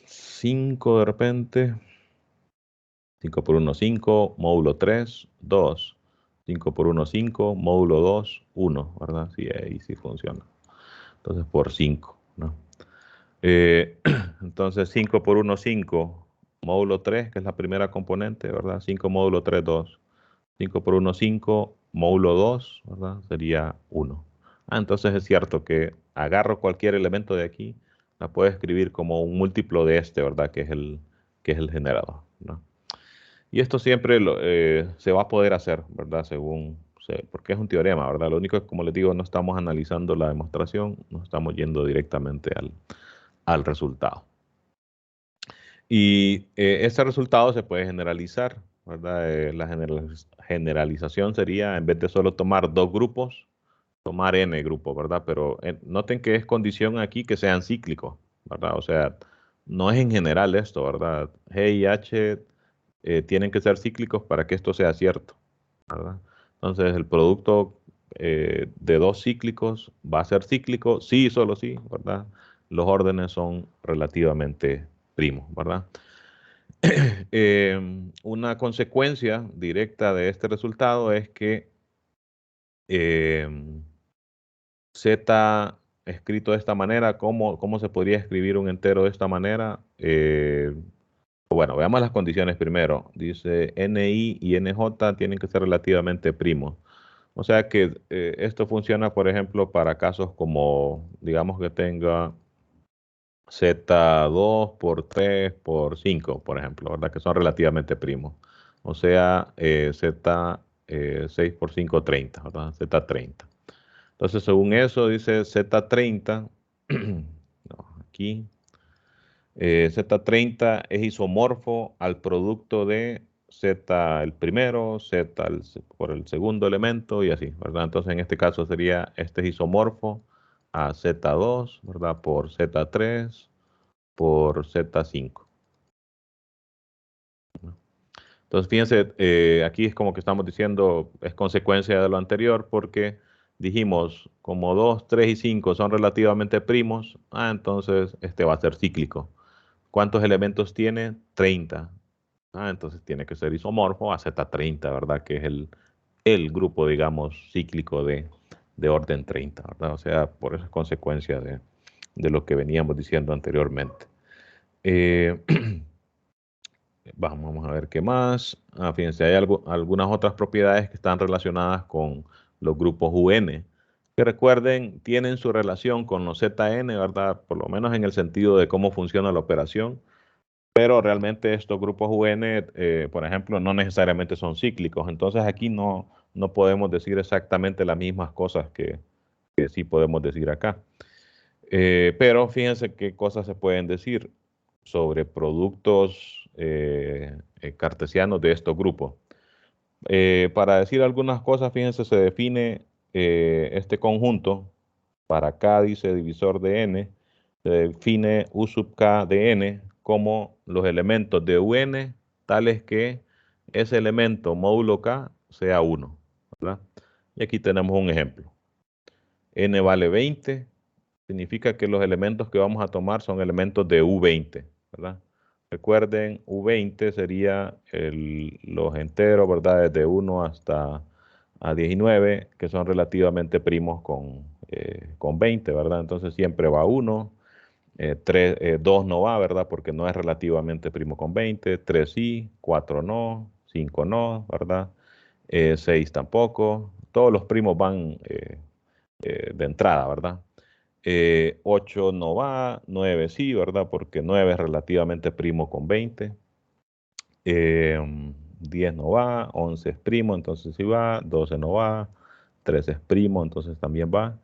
5 de repente, 5 por 1, 5, módulo 3, 2. 5 por 1, 5, módulo 2, 1, ¿verdad? Sí, ahí sí funciona. Entonces por 5, ¿no? Eh, entonces 5 por 1, 5, módulo 3, que es la primera componente, ¿verdad? 5 módulo 3, 2. 5 por 1, 5, módulo 2, ¿verdad? Sería 1. Entonces es cierto que agarro cualquier elemento de aquí, la puedo escribir como un múltiplo de este, ¿verdad? Que es el generador, ¿no? Y esto siempre se va a poder hacer, ¿verdad? Porque es un teorema, ¿verdad? Lo único es, como les digo, no estamos analizando la demostración, no estamos yendo directamente al resultado. Y este resultado se puede generalizar, ¿verdad? La generalización sería, en vez de solo tomar dos grupos, tomar n grupos, ¿verdad? Pero noten que es condición aquí que sean cíclicos, ¿verdad? O sea, no es en general esto, ¿verdad? G y H tienen que ser cíclicos para que esto sea cierto, ¿verdad? Entonces, el producto de dos cíclicos va a ser cíclico, sí, solo sí, ¿verdad? Los órdenes son relativamente primos, ¿verdad? Una consecuencia directa de este resultado es que eh, Z escrito de esta manera, ¿cómo se podría escribir un entero de esta manera? Bueno, veamos las condiciones primero. Dice NI y NJ tienen que ser relativamente primos. O sea que esto funciona, por ejemplo, para casos como, digamos que tenga Z2 por 3 por 5, por ejemplo, ¿verdad? Que son relativamente primos. O sea, Z 6 por 5, 30, ¿verdad? Z30. Entonces, según eso, dice Z30, no, aquí, Z30 es isomorfo al producto de Z el primero, Z por el segundo elemento y así, ¿verdad? Entonces, en este caso sería este es isomorfo a Z2, ¿verdad? Por Z3 por Z5. Entonces, fíjense, aquí es como que estamos diciendo, es consecuencia de lo anterior, porque dijimos, como 2, 3 y 5 son relativamente primos, entonces este va a ser cíclico. ¿Cuántos elementos tiene? 30. Entonces tiene que ser isomorfo a Z30, ¿verdad? Que es el grupo, digamos, cíclico de orden 30, ¿verdad? O sea, por eso es consecuencia de lo que veníamos diciendo anteriormente. Eh, Vamos a ver qué más. Fíjense, hay algunas otras propiedades que están relacionadas con los grupos UN, que recuerden, tienen su relación con los ZN, ¿verdad? Por lo menos en el sentido de cómo funciona la operación, pero realmente estos grupos UN, por ejemplo, no necesariamente son cíclicos. Entonces aquí no podemos decir exactamente las mismas cosas que sí podemos decir acá. Pero fíjense qué cosas se pueden decir sobre productos cartesianos de estos grupos. Para decir algunas cosas, fíjense, se define este conjunto. Para K dice divisor de n, se define U sub K de n como los elementos de UN tales que ese elemento módulo K sea 1, ¿verdad? Y aquí tenemos un ejemplo. N vale 20, significa que los elementos que vamos a tomar son elementos de U20, ¿verdad? Recuerden, U20 sería los enteros, ¿verdad? Desde 1 hasta a 19, que son relativamente primos con 20, ¿verdad? Entonces siempre va 1, 2 no va, ¿verdad? Porque no es relativamente primo con 20, 3 sí, 4 no, 5 no, ¿verdad? 6 tampoco. Todos los primos van de entrada, ¿verdad? 8 no va, 9 sí, ¿verdad? Porque 9 es relativamente primo con 20. 10 no va, 11 es primo, entonces sí va, 12 no va, 13 es primo, entonces también va.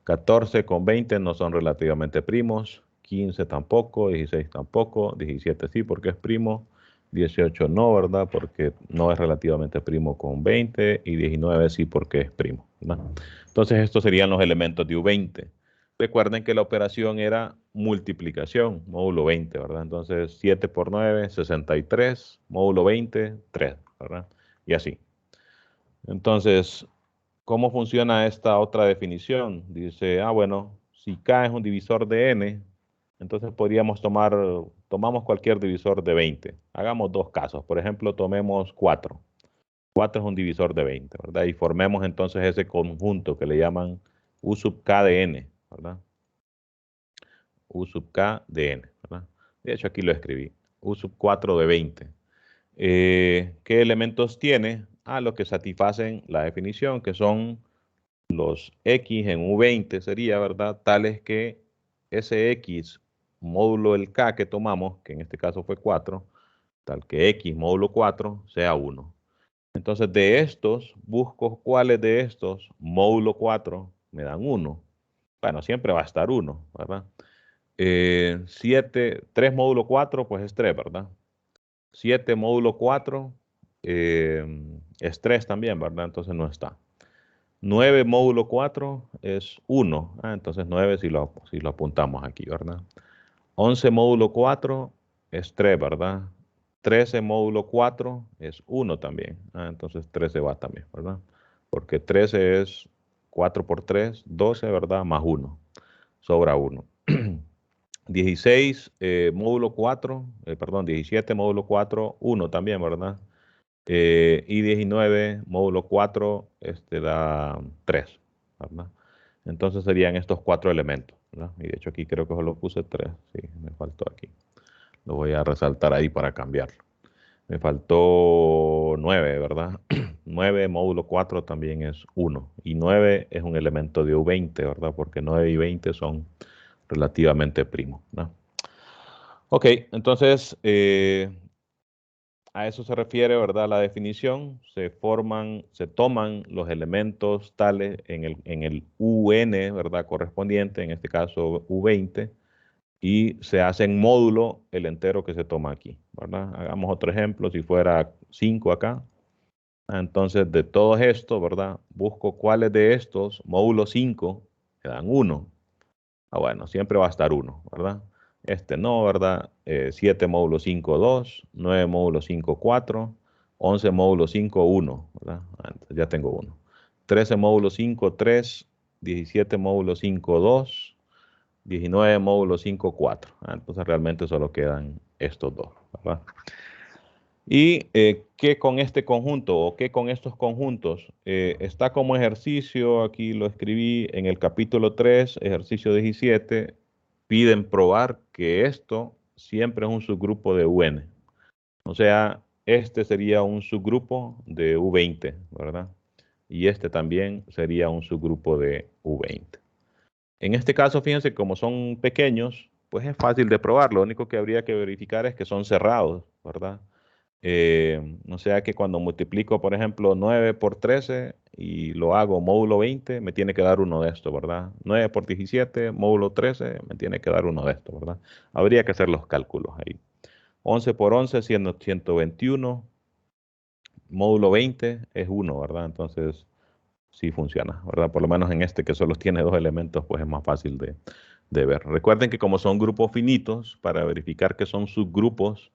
14 con 20 no son relativamente primos, 15 tampoco, 16 tampoco, 17 sí porque es primo, 18 no, ¿verdad? Porque no es relativamente primo con 20 y 19 sí porque es primo, ¿verdad? Entonces estos serían los elementos de U20. Recuerden que la operación era multiplicación, módulo 20, ¿verdad? Entonces 7 por 9, 63, módulo 20, 3, ¿verdad? Y así. Entonces, ¿cómo funciona esta otra definición? Dice, bueno, si K es un divisor de N, entonces podríamos tomamos cualquier divisor de 20. Hagamos dos casos. Por ejemplo, tomemos 4. 4 es un divisor de 20, ¿verdad? Y formemos entonces ese conjunto que le llaman U sub K de N, ¿verdad? U sub K de N, ¿verdad? De hecho, aquí lo escribí. U sub 4 de 20. ¿Qué elementos tiene? Los que satisfacen la definición, que son los X en U20 sería, ¿verdad? Tales que ese X módulo del K que tomamos, que en este caso fue 4, tal que X módulo 4 sea 1. Entonces, de estos, busco cuáles de estos módulo 4 me dan 1. Bueno, siempre va a estar 1, ¿verdad? 3 módulo 4, pues es 3, ¿verdad? 7 módulo 4 es 3 también, ¿verdad? Entonces no está. 9 módulo 4 es 1. Entonces 9 si lo apuntamos aquí, ¿verdad? 11 módulo 4 es 3, ¿verdad? 13 módulo 4 es 1 también. Entonces 13 va también, ¿verdad? Porque 13 es 4 por 3, 12, ¿verdad? Más 1. Sobra 1. 16 módulo 4, perdón, 17 módulo 4, 1 también, ¿verdad? Y 19 módulo 4 da 3, ¿verdad? Entonces serían estos 4 elementos, ¿verdad? Y de hecho aquí creo que solo puse 3, sí, me faltó aquí. Lo voy a resaltar ahí para cambiarlo. Me faltó 9, ¿verdad? 9 módulo 4 también es 1. Y 9 es un elemento de U20, ¿verdad? Porque 9 y 20 son relativamente primos, ¿no? Ok, entonces a eso se refiere, ¿verdad? La definición. Se toman los elementos tales en el UN, ¿verdad? Correspondiente, en este caso U20, y se hace en módulo el entero que se toma aquí, ¿verdad? Hagamos otro ejemplo, si fuera 5 acá. Entonces, de todos estos, ¿verdad? Busco cuáles de estos, módulo 5, me dan 1. Bueno, siempre va a estar 1, ¿verdad? Este no, ¿verdad? 7 módulo 5, 2, 9 módulo 5, 4, 11 módulo 5, 1, ¿verdad? Entonces ya tengo 1. 13 módulo 5, 3, 17 módulo 5, 2, 19 módulo 5, 4. Entonces realmente solo quedan estos dos, ¿verdad? Y ¿qué con este conjunto o qué con estos conjuntos? Está como ejercicio, aquí lo escribí en el capítulo 3, ejercicio 17, piden probar que esto siempre es un subgrupo de UN. O sea, este sería un subgrupo de U20, ¿verdad? Y este también sería un subgrupo de U20. En este caso, fíjense, como son pequeños, pues es fácil de probar. Lo único que habría que verificar es que son cerrados, ¿verdad? O sea que cuando multiplico, por ejemplo, 9 por 13 y lo hago módulo 20, me tiene que dar uno de estos, ¿verdad? 9 por 17, módulo 13, me tiene que dar uno de estos, ¿verdad? Habría que hacer los cálculos ahí. 11 por 11 siendo 121, módulo 20 es 1, ¿verdad? Entonces sí funciona, ¿verdad? Por lo menos en este que solo tiene dos elementos, pues es más fácil de ver. Recuerden que como son grupos finitos, para verificar que son subgrupos,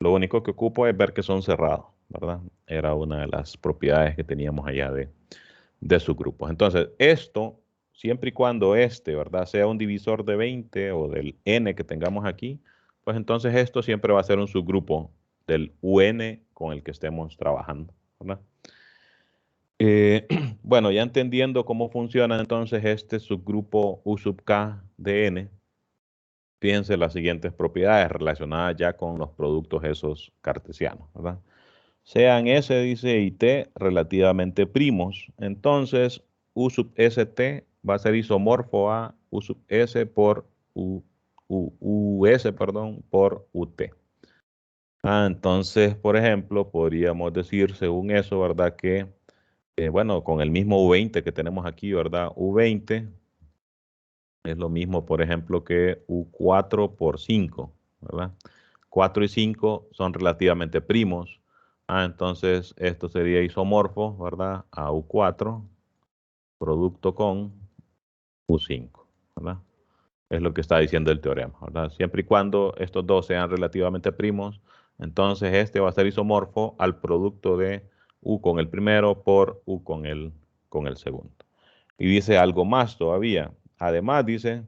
lo único que ocupo es ver que son cerrados, ¿verdad? Era una de las propiedades que teníamos allá de subgrupos. Entonces, esto, siempre y cuando este, ¿verdad? Sea un divisor de 20 o del n que tengamos aquí, pues entonces esto siempre va a ser un subgrupo del UN con el que estemos trabajando, ¿verdad? Bueno, ya entendiendo cómo funciona entonces este subgrupo U sub K de N, fíjense las siguientes propiedades relacionadas ya con los productos esos cartesianos, ¿verdad? Sean S, dice, y T relativamente primos. Entonces, U sub ST va a ser isomorfo a U sub S por US, perdón, por UT. Entonces, por ejemplo, podríamos decir, según eso, ¿verdad? Que, bueno, con el mismo U20 que tenemos aquí, ¿verdad? U20 es lo mismo, por ejemplo, que U4 por 5, ¿verdad? 4 y 5 son relativamente primos. Entonces, esto sería isomorfo, ¿verdad? A U4, producto con U5, ¿verdad? Es lo que está diciendo el teorema, ¿verdad? Siempre y cuando estos dos sean relativamente primos, entonces este va a ser isomorfo al producto de U con el primero por U con el segundo. Y dice algo más todavía. Además dice,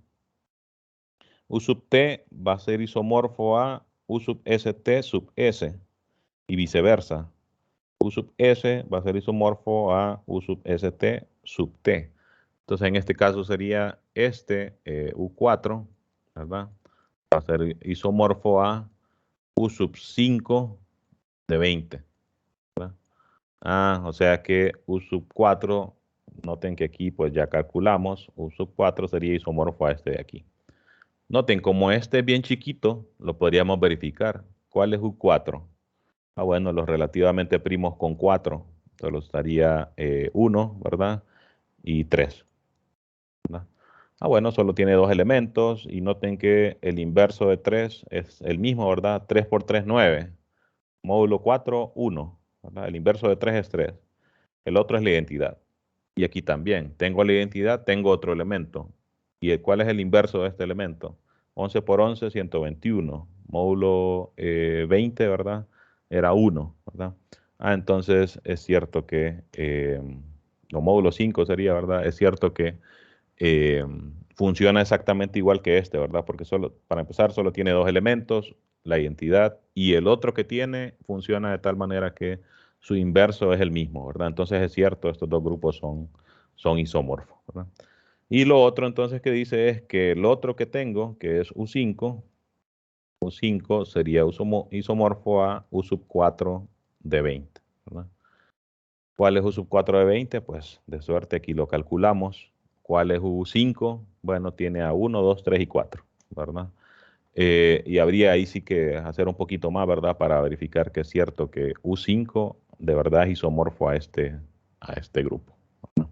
U sub T va a ser isomorfo a U sub ST sub S y viceversa. U sub S va a ser isomorfo a U sub ST sub T. Entonces, en este caso sería este U4, ¿verdad? Va a ser isomorfo a U sub 5 de 20, ¿verdad? O sea que U sub 4, noten que aquí pues ya calculamos, U sub 4 sería isomorfo a este de aquí. Noten, como este es bien chiquito, lo podríamos verificar. ¿Cuál es U4? Bueno, los relativamente primos con 4, solo estaría 1, ¿verdad? Y 3, ¿verdad? Bueno, solo tiene dos elementos y noten que el inverso de 3 es el mismo, ¿verdad? 3 por 3, 9. Módulo 4, 1, ¿verdad? El inverso de 3 es 3. El otro es la identidad. Y aquí también, tengo la identidad, tengo otro elemento. ¿Y cuál es el inverso de este elemento? 11 por 11, 121. Módulo 20, ¿verdad? Era 1, ¿verdad? Entonces es cierto que, o módulo 5 sería, ¿verdad? Es cierto que funciona exactamente igual que este, ¿verdad? Porque solo, para empezar, solo tiene dos elementos, la identidad, y el otro que tiene funciona de tal manera que su inverso es el mismo, ¿verdad? Entonces es cierto, estos dos grupos son isomorfos, ¿verdad? Y lo otro entonces que dice es que el otro que tengo, que es U5, U5 sería isomorfo a U sub 4 de 20, ¿verdad? ¿Cuál es U sub 4 de 20? Pues de suerte aquí lo calculamos. ¿Cuál es U5? Bueno, tiene a 1, 2, 3 y 4, ¿verdad? Y habría ahí sí que hacer un poquito más, ¿verdad? Para verificar que es cierto que U5 de verdad es isomorfo a este grupo, ¿no?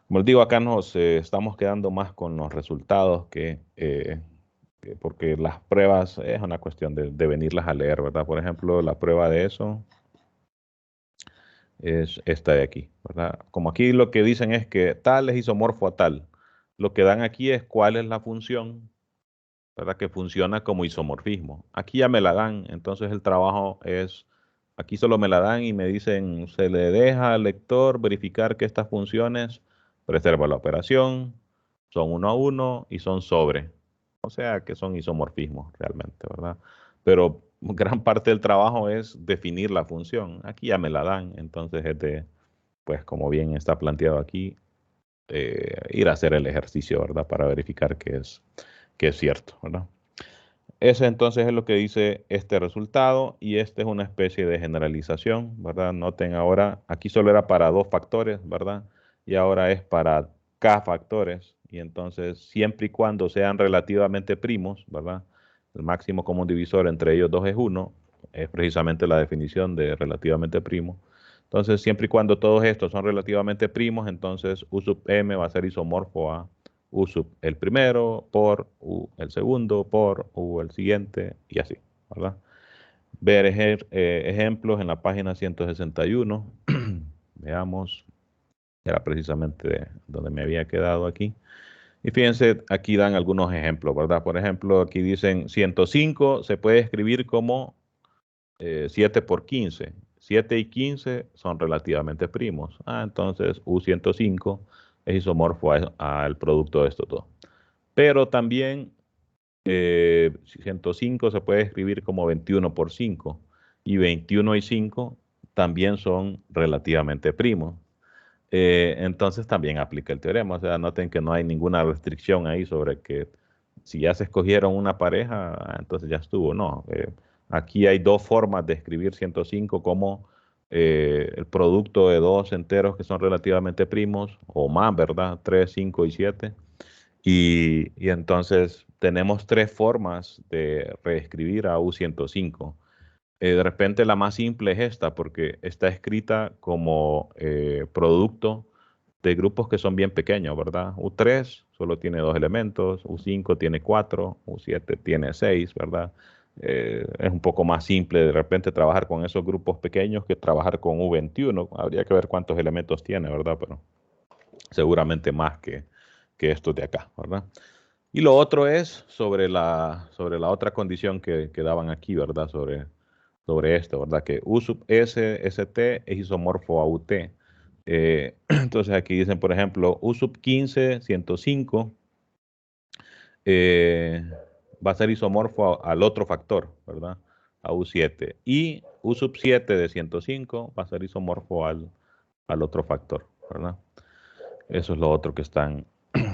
Como les digo, acá nos estamos quedando más con los resultados porque las pruebas es una cuestión de venirlas a leer, ¿verdad? Por ejemplo, la prueba de eso es esta de aquí, ¿verdad? Como aquí lo que dicen es que tal es isomorfo a tal. Lo que dan aquí es cuál es la función, ¿verdad? Que funciona como isomorfismo. Aquí ya me la dan, entonces el trabajo es, aquí solo me la dan y me dicen, se le deja al lector verificar que estas funciones preservan la operación, son uno a uno y son sobre. O sea que son isomorfismos realmente, ¿verdad? Pero gran parte del trabajo es definir la función. Aquí ya me la dan, entonces es de, pues como bien está planteado aquí, ir a hacer el ejercicio, ¿verdad? Para verificar que es cierto, ¿verdad? Ese entonces es lo que dice este resultado y este es una especie de generalización, ¿verdad? Noten ahora, aquí solo era para dos factores, ¿verdad? Y ahora es para k factores y entonces siempre y cuando sean relativamente primos, ¿verdad? El máximo común divisor entre ellos dos es 1, es precisamente la definición de relativamente primo. Entonces, siempre y cuando todos estos son relativamente primos, entonces U sub m va a ser isomorfo a U sub el primero por U el segundo por U el siguiente y así, ¿verdad? Ver ejemplos en la página 161. Veamos, era precisamente donde me había quedado aquí. Y fíjense, aquí dan algunos ejemplos, ¿verdad? Por ejemplo, aquí dicen 105 se puede escribir como 7 por 15. 7 y 15 son relativamente primos. Entonces U105 es isomorfo al producto de estos dos. Pero también 105 se puede escribir como 21 por 5 y 21 y 5 también son relativamente primos. Entonces también aplica el teorema. O sea, noten que no hay ninguna restricción ahí sobre que si ya se escogieron una pareja, entonces ya estuvo. No, aquí hay dos formas de escribir 105 como el producto de dos enteros que son relativamente primos o más, ¿verdad? 3, 5 y 7. Y entonces tenemos tres formas de reescribir a U105. De repente la más simple es esta, porque está escrita como producto de grupos que son bien pequeños, ¿verdad? U3 solo tiene 2 elementos, U5 tiene 4, U7 tiene 6, ¿verdad? Es un poco más simple de repente trabajar con esos grupos pequeños que trabajar con U21. Habría que ver cuántos elementos tiene, ¿verdad? Pero seguramente más que estos de acá, ¿verdad? Y lo otro es sobre la otra condición que daban aquí, ¿verdad? Sobre esto, ¿verdad? Que U sub S, ST es isomorfo a UT. Entonces aquí dicen, por ejemplo, U sub 15, 105 eh, va a ser isomorfo al otro factor, ¿verdad? A U7. Y U sub 7 de 105 va a ser isomorfo al otro factor, ¿verdad? Eso es lo otro que están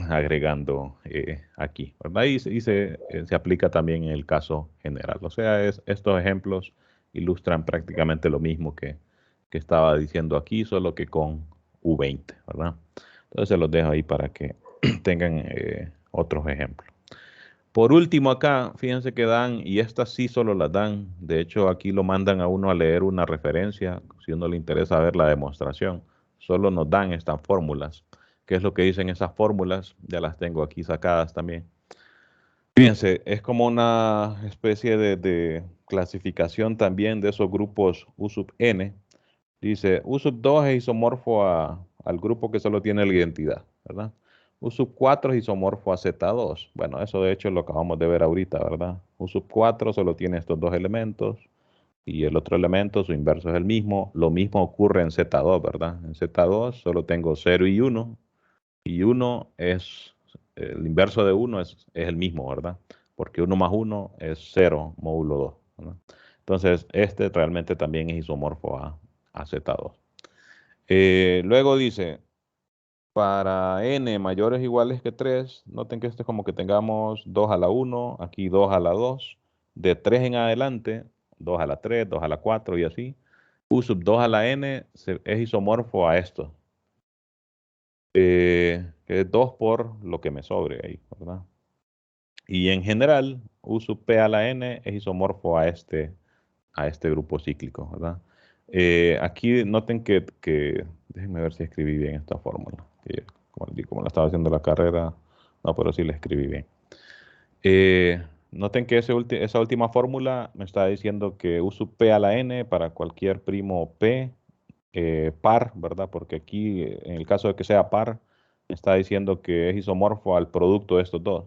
agregando aquí, ¿verdad? Se aplica también en el caso general. O sea, estos ejemplos ilustran prácticamente lo mismo que estaba diciendo aquí, solo que con U20, ¿verdad? Entonces se los dejo ahí para que tengan otros ejemplos. Por último acá, fíjense que dan, y estas sí solo las dan, de hecho aquí lo mandan a uno a leer una referencia, si uno le interesa ver la demostración, solo nos dan estas fórmulas. ¿Qué es lo que dicen esas fórmulas? Ya las tengo aquí sacadas también. Fíjense, es como una especie de clasificación también de esos grupos U sub n. Dice, U sub 2 es isomorfo al grupo que solo tiene la identidad, ¿verdad? U sub 4 es isomorfo a Z2. Bueno, eso de hecho lo acabamos de ver ahorita, ¿verdad? U sub 4 solo tiene estos dos elementos y el otro elemento, su inverso es el mismo. Lo mismo ocurre en Z2, ¿verdad? En Z2 solo tengo 0 y 1 es, el inverso de 1 es el mismo, ¿verdad? Porque 1 más 1 es 0 módulo 2, ¿verdad? Entonces, este realmente también es isomorfo a Z2. Luego dice, para n mayores o iguales que 3, noten que esto es como que tengamos 2 a la 1, aquí 2 a la 2, de 3 en adelante, 2 a la 3, 2 a la 4 y así. U sub 2 a la n es isomorfo a esto, que es 2 por lo que me sobre ahí, ¿verdad? Y en general, U sub p a la n es isomorfo a este grupo cíclico, ¿verdad? Aquí noten déjenme ver si escribí bien esta fórmula. Que como la estaba haciendo la carrera, no, pero sí la escribí bien. Noten que esa última fórmula me está diciendo que U sub p a la n para cualquier primo p par, ¿verdad? Porque aquí, en el caso de que sea par, me está diciendo que es isomorfo al producto de estos dos.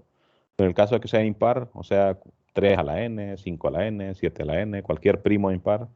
Pero en el caso de que sea impar, o sea, 3 a la n, 5 a la n, 7 a la n, cualquier primo impar,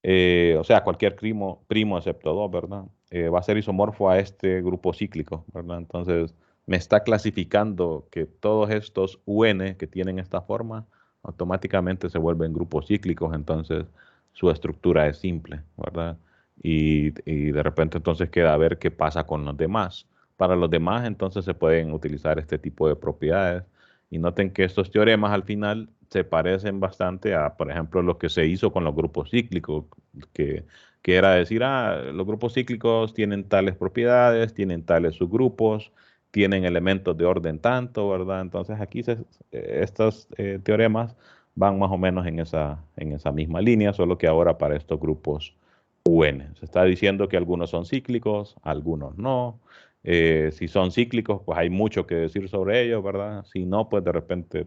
o sea, cualquier primo excepto 2, ¿verdad? Va a ser isomorfo a este grupo cíclico, ¿verdad? Entonces, me está clasificando que todos estos UN que tienen esta forma automáticamente se vuelven grupos cíclicos, entonces su estructura es simple, ¿verdad? Y de repente entonces queda a ver qué pasa con los demás. Para los demás entonces se pueden utilizar este tipo de propiedades y noten que estos teoremas al final se parecen bastante a, por ejemplo, lo que se hizo con los grupos cíclicos, que, que era decir, los grupos cíclicos tienen tales propiedades, tienen tales subgrupos, tienen elementos de orden tanto, ¿verdad? Entonces aquí estos teoremas van más o menos en esa misma línea, solo que ahora para estos grupos UN. Se está diciendo que algunos son cíclicos, algunos no. Si son cíclicos, pues hay mucho que decir sobre ellos, ¿verdad? Si no, pues de repente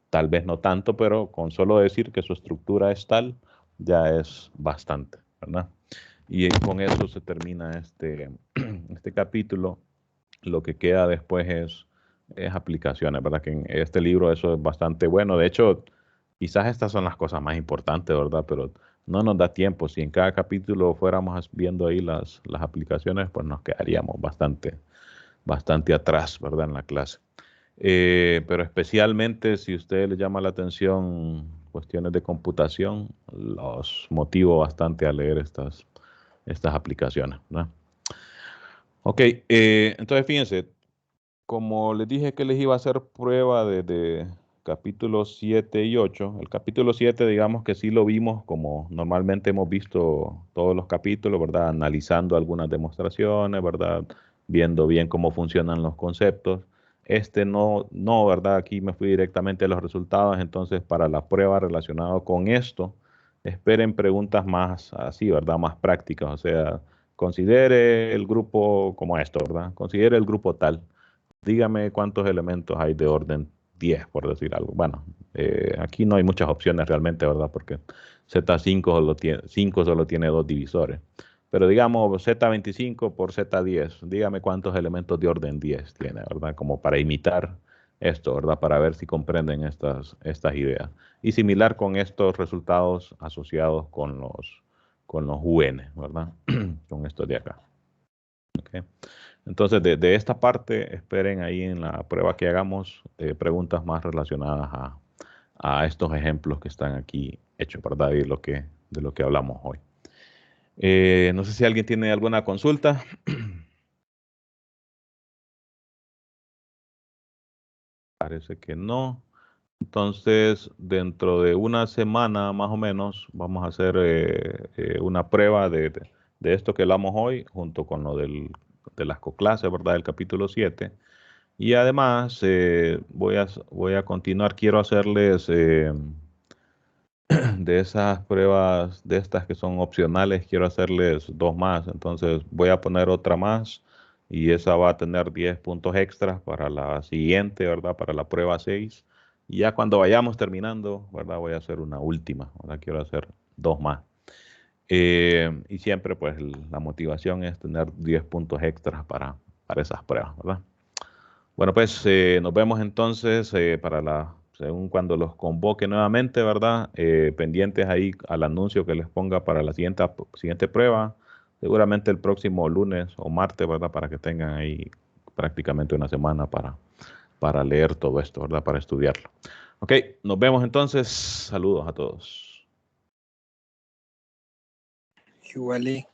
tal vez no tanto, pero con solo decir que su estructura es tal, ya es bastante, ¿verdad? Y con eso se termina este capítulo. Lo que queda después es aplicaciones, ¿verdad? Que en este libro eso es bastante bueno. De hecho, quizás estas son las cosas más importantes, ¿verdad? Pero no nos da tiempo. Si en cada capítulo fuéramos viendo ahí las aplicaciones, pues nos quedaríamos bastante atrás, ¿verdad? En la clase. Pero especialmente si a usted le llama la atención cuestiones de computación, los motivo bastante a leer estas aplicaciones, ¿verdad? Ok, entonces fíjense, como les dije que les iba a hacer prueba de capítulos 7 y 8, el capítulo 7 digamos que sí lo vimos como normalmente hemos visto todos los capítulos, ¿verdad? Analizando algunas demostraciones, ¿verdad? Viendo bien cómo funcionan los conceptos. no, ¿verdad? Aquí me fui directamente a los resultados, entonces para la prueba relacionada con esto, esperen preguntas más así, ¿verdad? Más prácticas, o sea, considere el grupo como esto, ¿verdad? Considere el grupo tal. Dígame cuántos elementos hay de orden 10, por decir algo. Bueno, aquí no hay muchas opciones realmente, ¿verdad? Porque Z5 solo tiene dos divisores. Pero digamos Z25 por Z10, dígame cuántos elementos de orden 10 tiene, ¿verdad? Como para imitar esto, ¿verdad? Para ver si comprenden estas ideas. Y similar con estos resultados asociados con los UN, ¿verdad? Con estos de acá. ¿Okay? Entonces, de esta parte, esperen ahí en la prueba que hagamos preguntas más relacionadas a estos ejemplos que están aquí hechos, ¿verdad? Y de lo que hablamos hoy. No sé si alguien tiene alguna consulta. Parece que no. Entonces, dentro de una semana más o menos, vamos a hacer una prueba de esto que hablamos hoy, junto con lo de las coclases, ¿verdad? Del capítulo 7. Y además, voy a continuar. Quiero hacerles de esas pruebas, de estas que son opcionales, quiero hacerles dos más. Entonces, voy a poner otra más y esa va a tener 10 puntos extras para la siguiente, ¿verdad? Para la prueba 6. Y ya cuando vayamos terminando, ¿verdad? Voy a hacer una última, ¿verdad? Quiero hacer dos más. Y siempre, pues, la motivación es tener 10 puntos extras para esas pruebas, ¿verdad? Bueno, pues nos vemos entonces según cuando los convoque nuevamente, ¿verdad? Pendientes ahí al anuncio que les ponga para la siguiente prueba, seguramente el próximo lunes o martes, ¿verdad? Para que tengan ahí prácticamente una semana para leer todo esto, ¿verdad? Para estudiarlo. Ok, nos vemos entonces. Saludos a todos. Igual